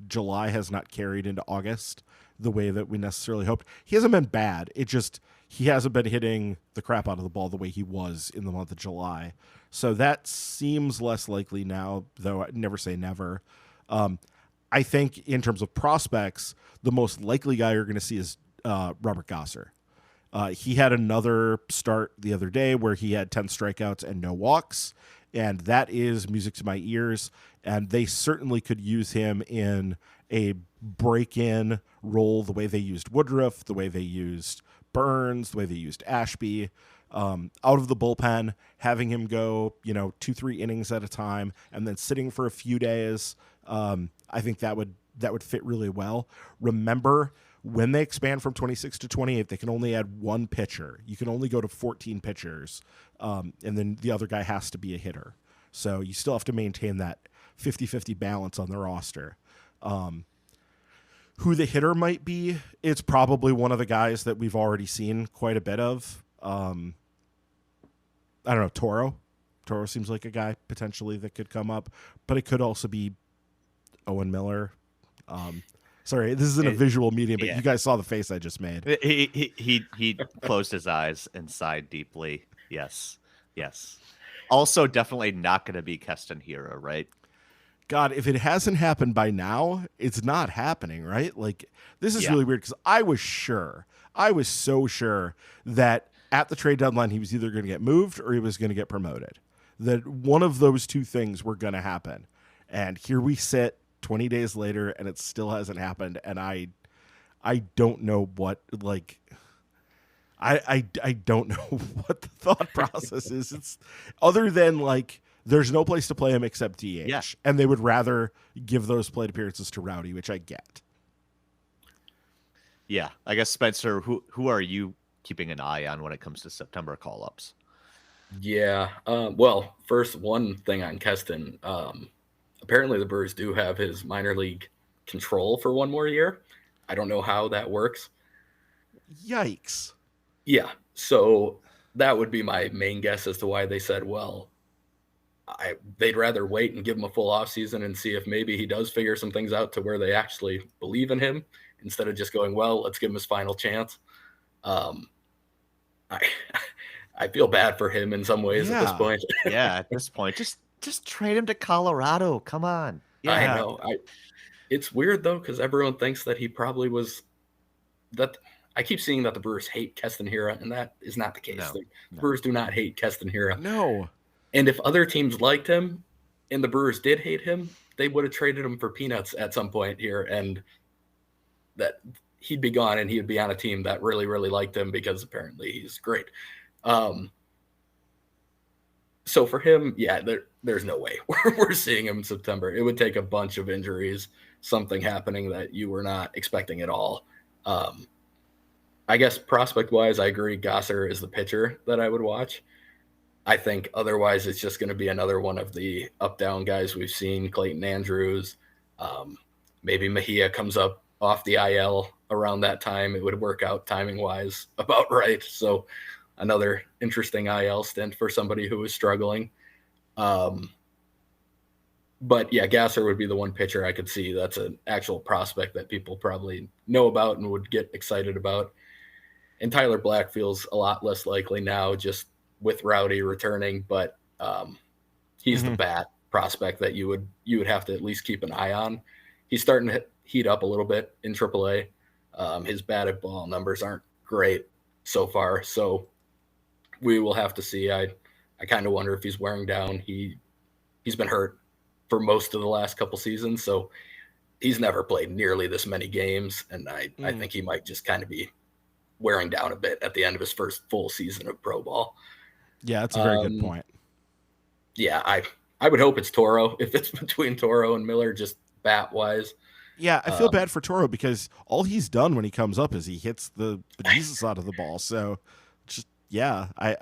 July has not carried into August the way that we necessarily hoped. He hasn't been bad. It just, he hasn't been hitting the crap out of the ball the way he was in the month of July. So that seems less likely now, though I never say never. I think in terms of prospects, the most likely guy you're going to see is Robert Gosser. He had another start the other day where he had 10 strikeouts and no walks, and that is music to my ears. And they certainly could use him in a break-in role the way they used Woodruff, the way they used Burns, the way they used Ashby, out of the bullpen, having him go, 2-3 innings at a time, and then sitting for a few days. I think that would fit really well. Remember, when they expand from 26 to 28, they can only add one pitcher. You can only go to 14 pitchers, and then the other guy has to be a hitter. So you still have to maintain that 50-50 balance on the roster. Who the hitter might be, it's probably one of the guys that we've already seen quite a bit of. I don't know, Toro. Toro seems like a guy potentially that could come up, but it could also be Owen Miller. Sorry, this isn't a visual medium, but you guys saw the face I just made. He closed his eyes and sighed deeply. Yes. Also, definitely not going to be Keston Hero, right? God, if it hasn't happened by now, it's not happening, right? Like, this is really weird because I was so sure that at the trade deadline he was either going to get moved or he was going to get promoted. That one of those two things were going to happen. And here we sit 20 days later and it still hasn't happened. And I don't know what, like, I don't know what the thought process is. It's other than like there's no place to play him except DH. Yeah. And they would rather give those plate appearances to Rowdy, which I get. Yeah, I guess Spencer, who are you keeping an eye on when it comes to September call-ups? Yeah. Well, first, one thing on Keston. Apparently, the Brewers do have his minor league control for one more year. I don't know how that works. Yikes. Yeah. So that would be my main guess as to why they said, well, they'd rather wait and give him a full offseason and see if maybe he does figure some things out to where they actually believe in him instead of just going, well, let's give him his final chance. I feel bad for him in some ways at this point. Yeah, at this point, just trade him to Colorado. Come on. Yeah. I know. It's weird though, because everyone thinks that he probably was that. I keep seeing that the Brewers hate Keston Hiura, and that is not the case. No, The Brewers do not hate Keston Hiura. No. And if other teams liked him and the Brewers did hate him, they would have traded him for peanuts at some point here, and that he'd be gone and he'd be on a team that really, really liked him because apparently he's great. So for him, yeah, there's no way we're seeing him in September. It would take a bunch of injuries, something happening that you were not expecting at all. I guess prospect-wise, I agree Gasser is the pitcher that I would watch. I think otherwise it's just going to be another one of the up-down guys we've seen, Clayton Andrews. Maybe Mejia comes up off the IL around that time. It would work out timing-wise about right. So another interesting IL stint for somebody who is struggling. But yeah, Gasser would be the one pitcher I could see that's an actual prospect that people probably know about and would get excited about. And Tyler Black feels a lot less likely now just with Rowdy returning, but he's the bat prospect that you would have to at least keep an eye on. He's starting to heat up a little bit in AAA. His batted ball numbers aren't great so far, so we will have to see. I kind of wonder if he's wearing down. He's been hurt for most of the last couple seasons, so he's never played nearly this many games, and I think he might just kind of be wearing down a bit at the end of his first full season of pro ball. Yeah, that's a very good point. Yeah, I would hope it's Toro if it's between Toro and Miller, just bat wise. Yeah, I feel bad for Toro because all he's done when he comes up is he hits the Jesus out of the ball. So, just yeah, I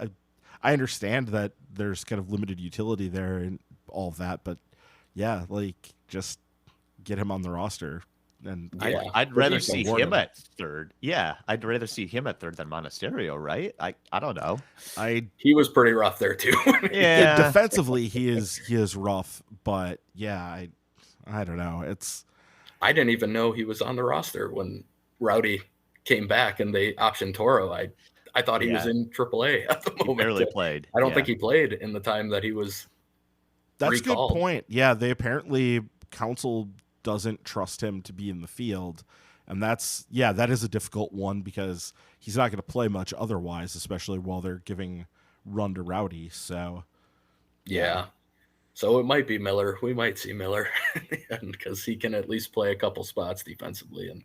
understand that there's kind of limited utility there and all of that, but yeah, like just get him on the roster. And Yeah. I'd rather see award him him. at third. Yeah, I'd rather see him at third than Monasterio, right? I don't know. He was pretty rough there too. Yeah, defensively he is rough, but yeah, I don't know. I didn't even know he was on the roster when Rowdy came back and they optioned Toro. I thought he was in AAA at the he moment. barely played. I don't Yeah. think he played in the time that he was. That's recalled. a good point. Yeah, they apparently council doesn't trust him to be in the field. And that is a difficult one because he's not going to play much otherwise, especially while they're giving run to Rowdy. So Yeah. So it might be Miller. We might see Miller because he can at least play a couple spots defensively, and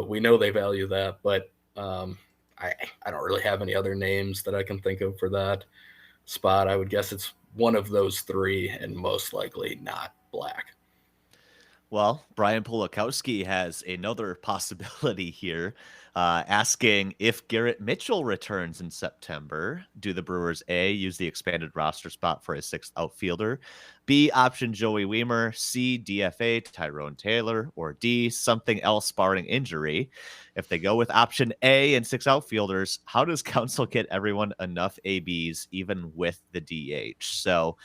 we know they value that. But I don't really have any other names that I can think of for that spot. I would guess it's one of those three, and most likely not Black. Well, Brian Polakowski has another possibility here, asking if Garrett Mitchell returns in September, do the Brewers A, use the expanded roster spot for a sixth outfielder, B, option Joey Weimer, C, DFA Tyrone Taylor, or D, something else barring injury? If they go with option A and six outfielders, how does council get everyone enough ABs even with the DH? So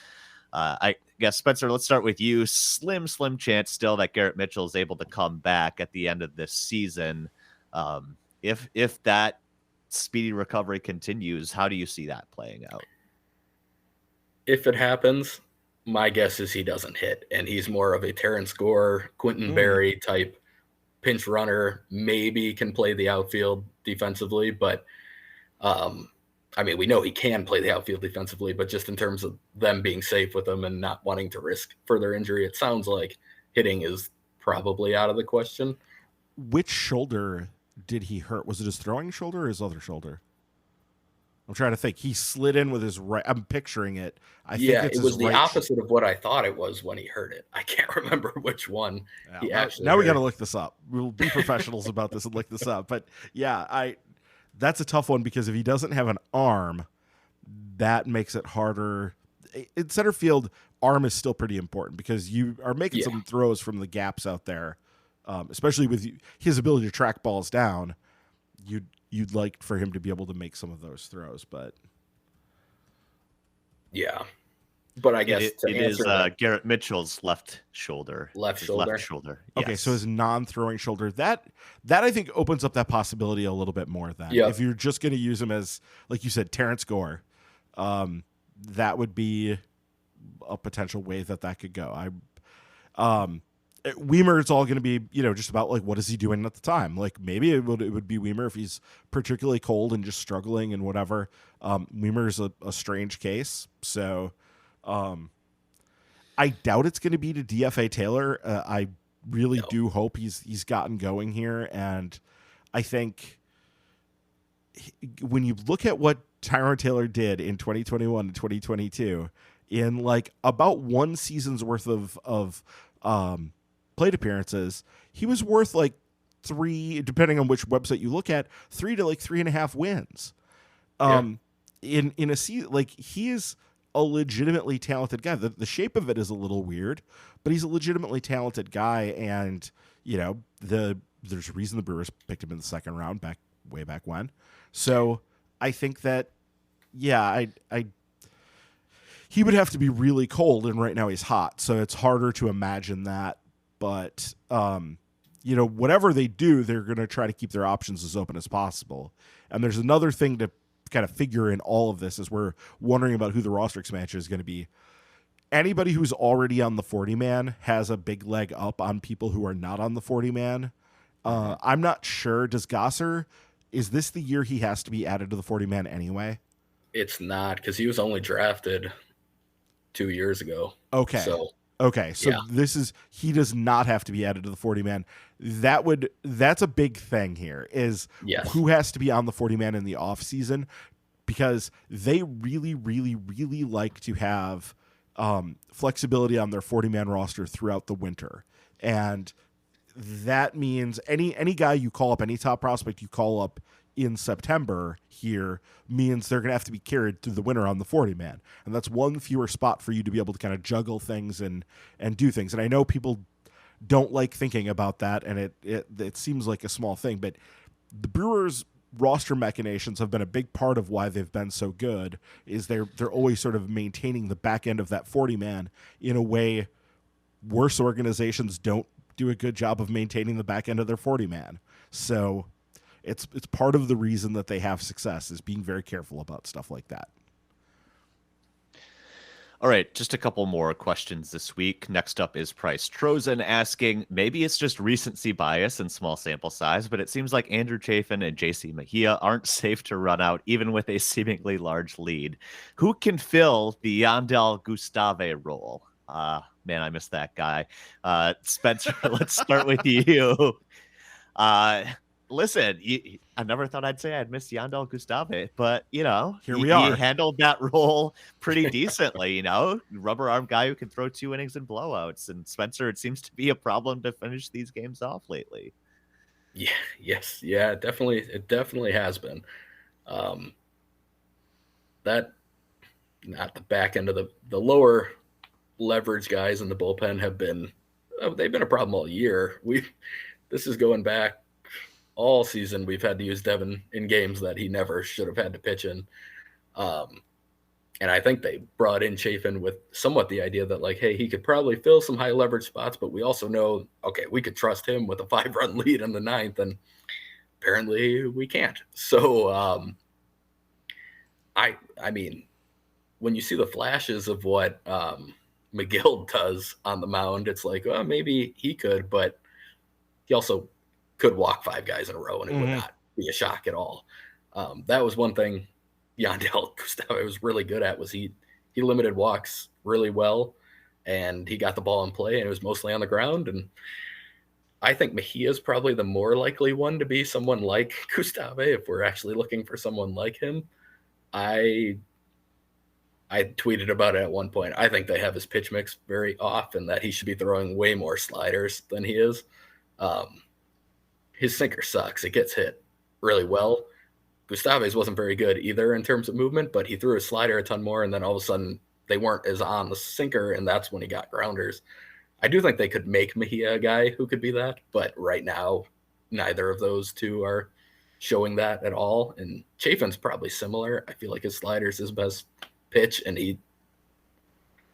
I guess, Spencer, let's start with you. Slim chance still that Garrett Mitchell is able to come back at the end of this season. If that speedy recovery continues, how do you see that playing out? If it happens, my guess is he doesn't hit, and he's more of a Terrence Gore, Quentin Berry type pinch runner. Maybe can play the outfield defensively, but I mean, we know he can play the outfield defensively, but just in terms of them being safe with him and not wanting to risk further injury, it sounds like hitting is probably out of the question. which shoulder did he hurt? Was it his throwing shoulder or his other shoulder? I'm trying to think. He slid in with his right. I'm picturing it. I think it's it his was the right opposite of what I thought it was when he heard it. I can't remember which one he actually now we got to heard. look this up. We'll be professionals about this and look this up. But yeah, that's a tough one because if he doesn't have an arm, that makes it harder. In center field, arm is still pretty important because you are making some throws from the gaps out there, especially with his ability to track balls down. You'd like for him to be able to make some of those throws, but yeah. But I guess it is Garrett Mitchell's left shoulder. Left shoulder. Yes. Okay, so his non-throwing shoulder, that I think opens up that possibility a little bit more. Then, if you're just going to use him as, like you said, Terrence Gore, that would be a potential way that could go. Weimer, it's all going to be, just about like what is he doing at the time. Like maybe it would be Weimer if he's particularly cold and just struggling and whatever. Weimer's a strange case, so. I doubt it's going to be to DFA Taylor. I really do hope he's gotten going here. And I think when you look at what Tyrone Taylor did in 2021 and 2022 in like about one season's worth of plate appearances, he was worth like 3, depending on which website you look at, 3 to like 3.5 wins. In a season, like he is a legitimately talented guy. The shape of it is a little weird, but he's a legitimately talented guy. And, there's a reason the Brewers picked him in the second round way back when. So I think that, he would have to be really cold, and right now he's hot. So it's harder to imagine that. But, whatever they do, they're going to try to keep their options as open as possible. And there's another thing to kind of figure in all of this as we're wondering about who the roster expansion is going to be. Anybody who's already on the 40-man has a big leg up on people who are not on the 40-man. I'm not sure. Does Gosser, is this the year he has to be added to the 40-man anyway? It's not, because he was only drafted 2 years ago. Okay. So he does not have to be added to the 40-man. That's a big thing here is who has to be on the 40-man in the off season, because they really, really, really like to have flexibility on their 40-man roster throughout the winter. And that means any guy you call up, any top prospect you call up in September here means they're going to have to be carried through the winter on the 40-man. And that's one fewer spot for you to be able to kind of juggle things and do things. And I know people don't like thinking about that, and it seems like a small thing, but the Brewers roster machinations have been a big part of why they've been so good, is they're always sort of maintaining the back end of that 40-man in a way worse organizations don't do a good job of maintaining the back end of their 40-man. So it's part of the reason that they have success, is being very careful about stuff like that. All right, just a couple more questions this week. Next up is Price Trozen asking, maybe it's just recency bias and small sample size, but it seems like Andrew Chafin and JC Mejia aren't safe to run out even with a seemingly large lead. Who can fill the Yandel Gustave role? Man, I miss that guy. Spencer, let's start with you. Listen, I never thought I'd say I'd miss Yandel Gustave, but, here we are. He handled that role pretty decently, rubber arm guy who can throw 2 innings and blowouts. And Spencer, it seems to be a problem to finish these games off lately. Yeah, yes. Yeah, it definitely has been. That, not the back end of the lower leverage guys in the bullpen they've been a problem all year. This is going back all season. We've had to use Devin in games that he never should have had to pitch in. And I think they brought in Chafin with somewhat the idea that, like, hey, he could probably fill some high leverage spots, but we also know, okay, we could trust him with a 5-run lead in the 9th, and apparently we can't. So, I mean, when you see the flashes of what McGill does on the mound, it's like, well, maybe he could, but he also could walk 5 guys in a row, and it would not be a shock at all. That was one thing Yandel Gustave was really good at, was he limited walks really well, and he got the ball in play, and it was mostly on the ground. And I think Mejia is probably the more likely one to be someone like Gustave if we're actually looking for someone like him. I tweeted about it at one point. I think they have his pitch mix very off and that he should be throwing way more sliders than he is. His sinker sucks. It gets hit really well. Gustave's wasn't very good either in terms of movement, but he threw his slider a ton more, and then all of a sudden they weren't as on the sinker, and that's when he got grounders. I do think they could make Mejia a guy who could be that, but right now neither of those two are showing that at all. And Chafin's probably similar. I feel like his slider's his best pitch, and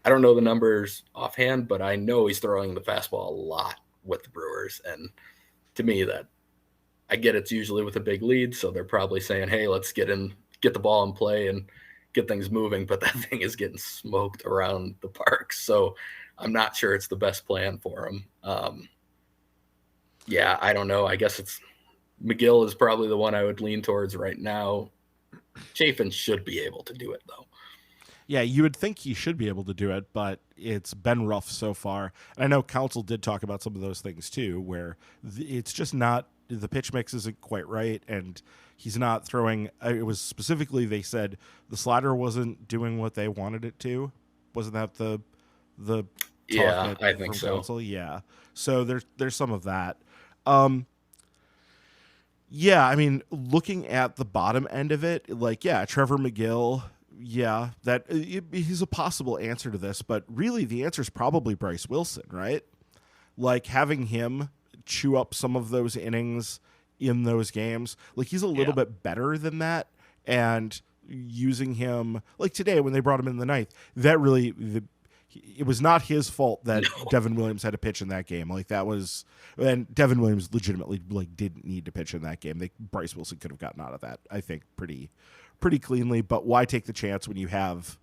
I don't know the numbers offhand, but I know he's throwing the fastball a lot with the Brewers. And to me, that I get it's usually with a big lead, so they're probably saying, hey, let's get the ball in play and get things moving, but that thing is getting smoked around the park. So I'm not sure it's the best plan for him. Yeah, I don't know. I guess McGill is probably the one I would lean towards right now. Chafin should be able to do it, though. Yeah, you would think he should be able to do it, but it's been rough so far. And I know Council did talk about some of those things too, where it's just not, the pitch mix isn't quite right, and he's not throwing. It was specifically, they said the slider wasn't doing what they wanted it to. Wasn't that the talk? Yeah, I think so. Council? Yeah. So there's some of that. Yeah, I mean, looking at the bottom end of it, like, yeah, Trevor McGill, yeah, he's a possible answer to this, but really the answer is probably Bryce Wilson, right? Like, having him chew up some of those innings in those games, like, he's a little bit better than that, and using him, like today when they brought him in the ninth, that really, it was not his fault that Devin Williams had to pitch in that game. Like, that was, and Devin Williams legitimately, like, didn't need to pitch in that game. Bryce Wilson could have gotten out of that, I think, pretty cleanly, but why take the chance when you have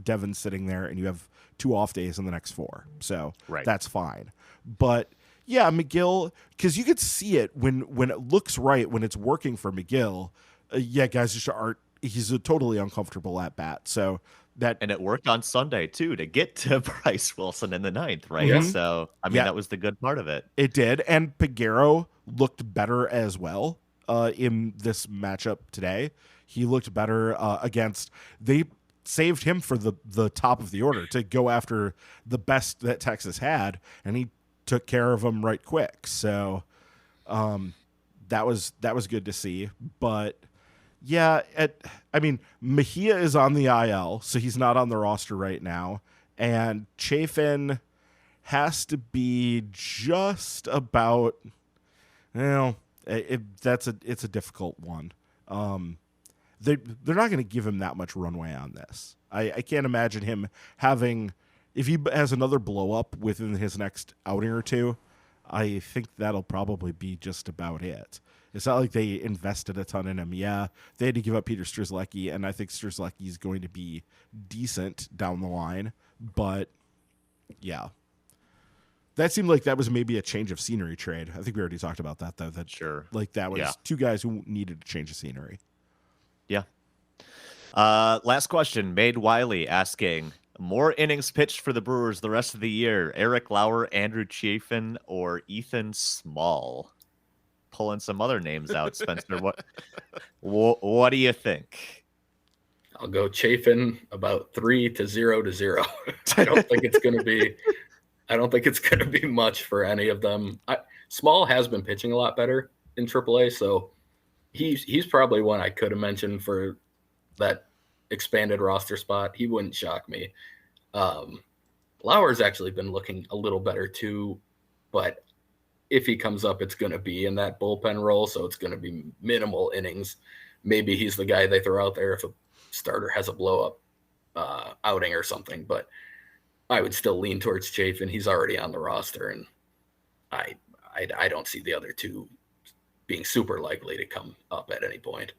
Devin sitting there and you have 2 off days in the next 4? So That's fine. But yeah, McGill, because you could see it when it looks right, when it's working for McGill. Yeah, guys just he's a totally uncomfortable at bat. So and it worked on Sunday too to get to Bryce Wilson in the ninth, right? Mm-hmm. So I mean, that was the good part of it. It did, and Peguero looked better as well in this matchup today. He looked better against. They saved him for the top of the order to go after the best that Texas had, and he took care of them right quick. So that was good to see. But yeah, I mean, Mejia is on the IL, so he's not on the roster right now, and Chafin has to be just about. It's a difficult one. They're not going to give him that much runway on this. I can't imagine him having, if he has another blow up within his next outing or two, I think that'll probably be just about it. It's not like they invested a ton in him. Yeah, they had to give up Peter Strzelecki, and I think Strzelecki is going to be decent down the line. But yeah, that seemed like that was maybe a change of scenery trade. I think we already talked about that, though. Sure. Like, that was 2 guys who needed to change of scenery. Yeah. Last question. Made Wiley asking, more innings pitched for the Brewers the rest of the year, Eric Lauer, Andrew Chafin, or Ethan Small? Pulling some other names out, Spencer. What do you think? I'll go Chafin about 3-0. I don't think it's going to be much for any of them. Small has been pitching a lot better in AAA, so he's probably one I could have mentioned for that expanded roster spot. He wouldn't shock me. Lauer's actually been looking a little better too, but if he comes up, it's going to be in that bullpen role, so it's going to be minimal innings. Maybe he's the guy they throw out there if a starter has a blow-up outing or something, but I would still lean towards Chafin. He's already on the roster, and I don't see the other two being super likely to come up at any point.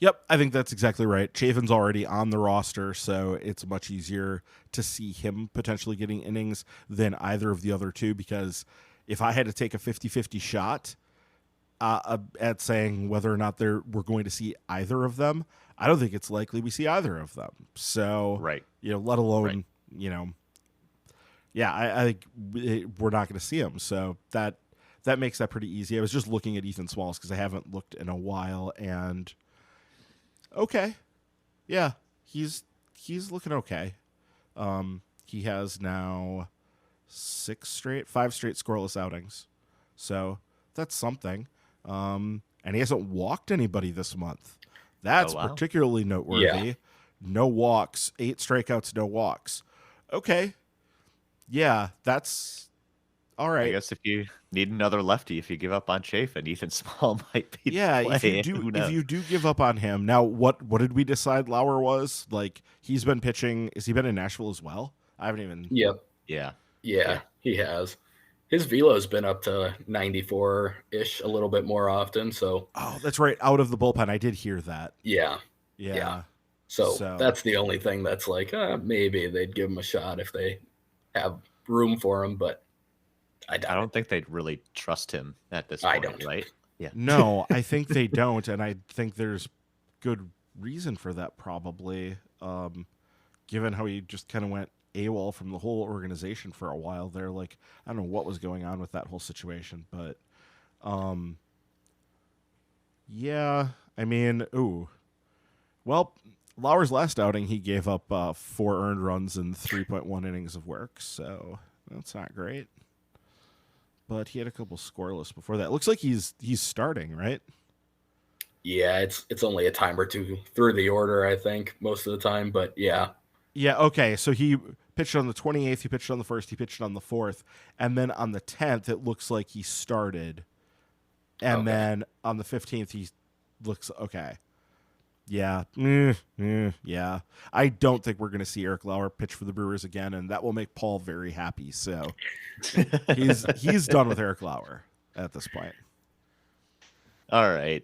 Yep, I think that's exactly right. Chafin's already on the roster, so it's much easier to see him potentially getting innings than either of the other two, because if I had to take a 50-50 shot at saying whether or not we're going to see either of them, I don't think it's likely we see either of them. So, let alone, I think we're not going to see them. So that makes that pretty easy. I was just looking at Ethan Smalls because I haven't looked in a while, and okay. Yeah, he's looking okay. He has now 5 straight scoreless outings, so that's something. And he hasn't walked anybody this month. That's wow. particularly noteworthy. Yeah. No walks, 8 strikeouts, no walks. Okay, yeah, that's all right. I guess if you need another lefty, if you give up on Chafin, Ethan Small might be Yeah, the if play. you do, Who if knows? you do give up on him, now what did we decide Lauer was? Like, he's been pitching. Has he been in Nashville as well? I haven't even. Yep. Yeah. Yeah, he has. His velo's been up to 94-ish a little bit more often. So, Oh, that's right. Out of the bullpen, I did hear that. yeah. Yeah. So that's the only thing that's like, maybe they'd give him a shot if they have room for him, but I I doubt don't think they'd really trust him at this I point, don't. right? Yeah. No, I think they don't, and I think there's good reason for that probably. Given how he just kind of went AWOL from the whole organization for a while there, like I don't know what was going on with that whole situation, but yeah, I mean, well, Lauer's last outing he gave up 4 earned runs and 3.1 innings of work, so that's not great. But he had a couple scoreless before that. Looks like he's starting, right? Yeah, it's only a time or two through the order, I think, most of the time. But yeah. Yeah, okay. So he pitched on the 28th, he pitched on the 1st, he pitched on the 4th, and then on the 10th it looks like he started. And then on the 15th he looks okay. Yeah. Yeah. I don't think we're going to see Eric Lauer pitch for the Brewers again, and that will make Paul very happy. So he's done with Eric Lauer at this point. All right.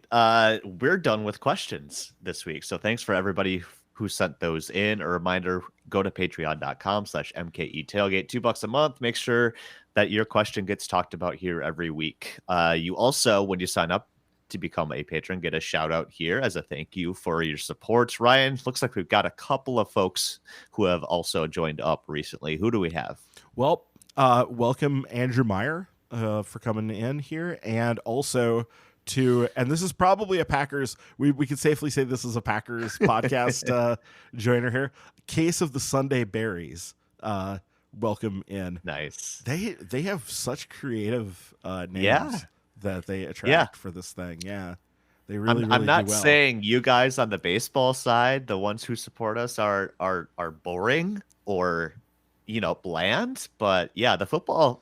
We're done with questions this week. So thanks for everybody who sent those in. A reminder, go to patreon.com/MKE tailgate, $2 a month. Make sure that your question gets talked about here every week. You also, when you sign up to become a patron, get a shout out here as a thank you for your support. Ryan, looks like we've got a couple of folks who have also joined up recently. Who do we have? Well, welcome Andrew Meyer for coming in here, and also and this is probably a Packers, we can safely say this is a Packers podcast joiner here. Case of the Sunday Berries. Welcome in. Nice. They have such creative names that they attract for this thing. Yeah. They really I'm not do well. saying you guys on the baseball side, the ones who support us are boring or bland, but yeah, the football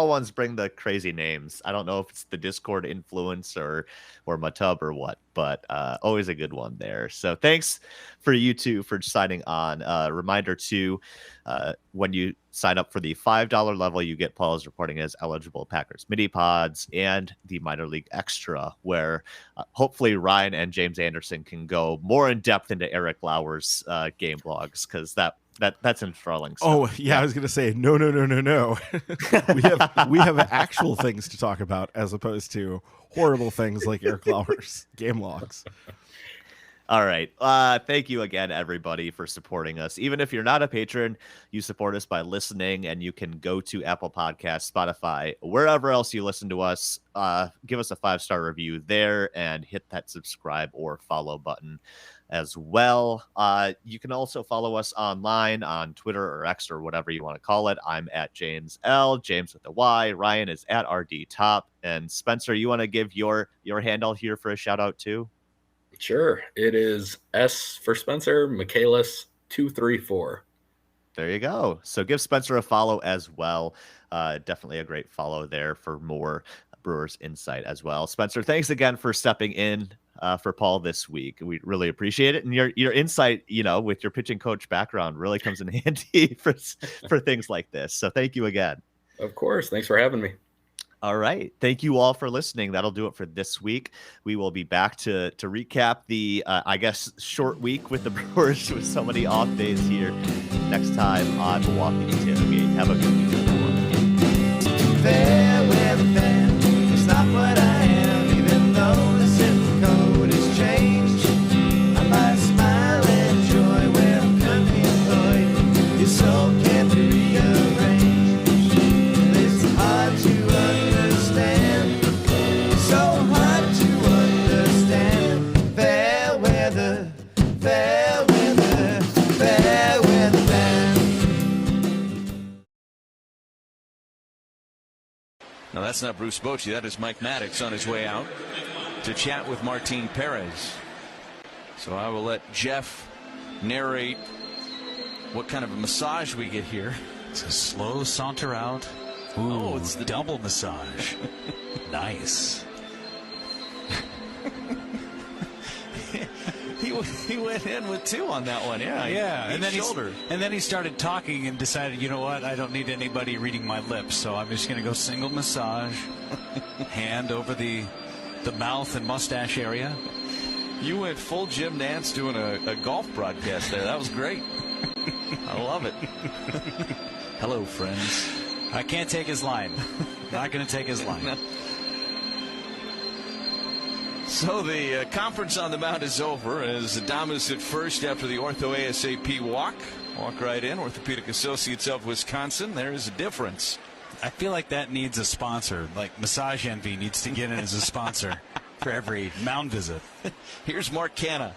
ones bring the crazy names. I don't know if it's the Discord influence or Matub or what, but always a good one there. So thanks for you two for signing on. Reminder too, when you sign up for the $5 level, you get Paul's reporting as eligible Packers mini pods and the minor league extra, where hopefully Ryan and James Anderson can go more in depth into Eric Lauer's game logs, because that's enthralling stuff. Oh yeah, I was gonna say no. we have actual things to talk about as opposed to horrible things like Eric Lauer's game logs. All right. Thank you again, everybody, for supporting us. Even if you're not a patron, you support us by listening, and you can go to Apple Podcasts, Spotify, wherever else you listen to us. Give us a 5-star review there and hit that subscribe or follow button as well. You can also follow us online on Twitter or X or whatever you want to call it. I'm at James L, James with a Y. Ryan is at RD Top. And Spencer, you want to give your handle here for a shout out too? Sure. It is S for Spencer, Michaelis 234. There you go. So give Spencer a follow as well. Definitely a great follow there for more Brewers insight as well. Spencer, thanks again for stepping in for Paul this week. We really appreciate it. And your insight, with your pitching coach background, really comes in handy for things like this. So thank you again. Of course. Thanks for having me. All right. Thank you all for listening. That'll do it for this week. We will be back to recap the, short week with the Brewers with so many off days here next time on Milwaukee Tailgate. Have a good week, everyone. Fair weather fan, it's not what I am, even though the zip code has changed. I might smile and joy when I'm currently employed. Your soul can't be rearranged. It's hard to understand, so hard to understand. Fair weather, fair weather. No, that's not Bruce Bochy. That is Mike Maddox on his way out to chat with Martin Perez. So I will let Jeff narrate what kind of a massage we get here. It's a slow saunter out. Ooh, it's the double massage. Nice. He went in with 2 on that one. Yeah. And then he started talking and decided, you know what? I don't need anybody reading my lips, so I'm just going to go single massage, hand over the mouth and mustache area. You went full Jim Nance doing a golf broadcast there. That was great. I love it. Hello, friends. I can't take his line. Not going to take his line. No. So the conference on the mound is over as Adames at first after the Ortho ASAP walk. Walk right in. Orthopedic Associates of Wisconsin. There is a difference. I feel like that needs a sponsor. Like Massage Envy needs to get in as a sponsor for every mound visit. Here's Mark Canha.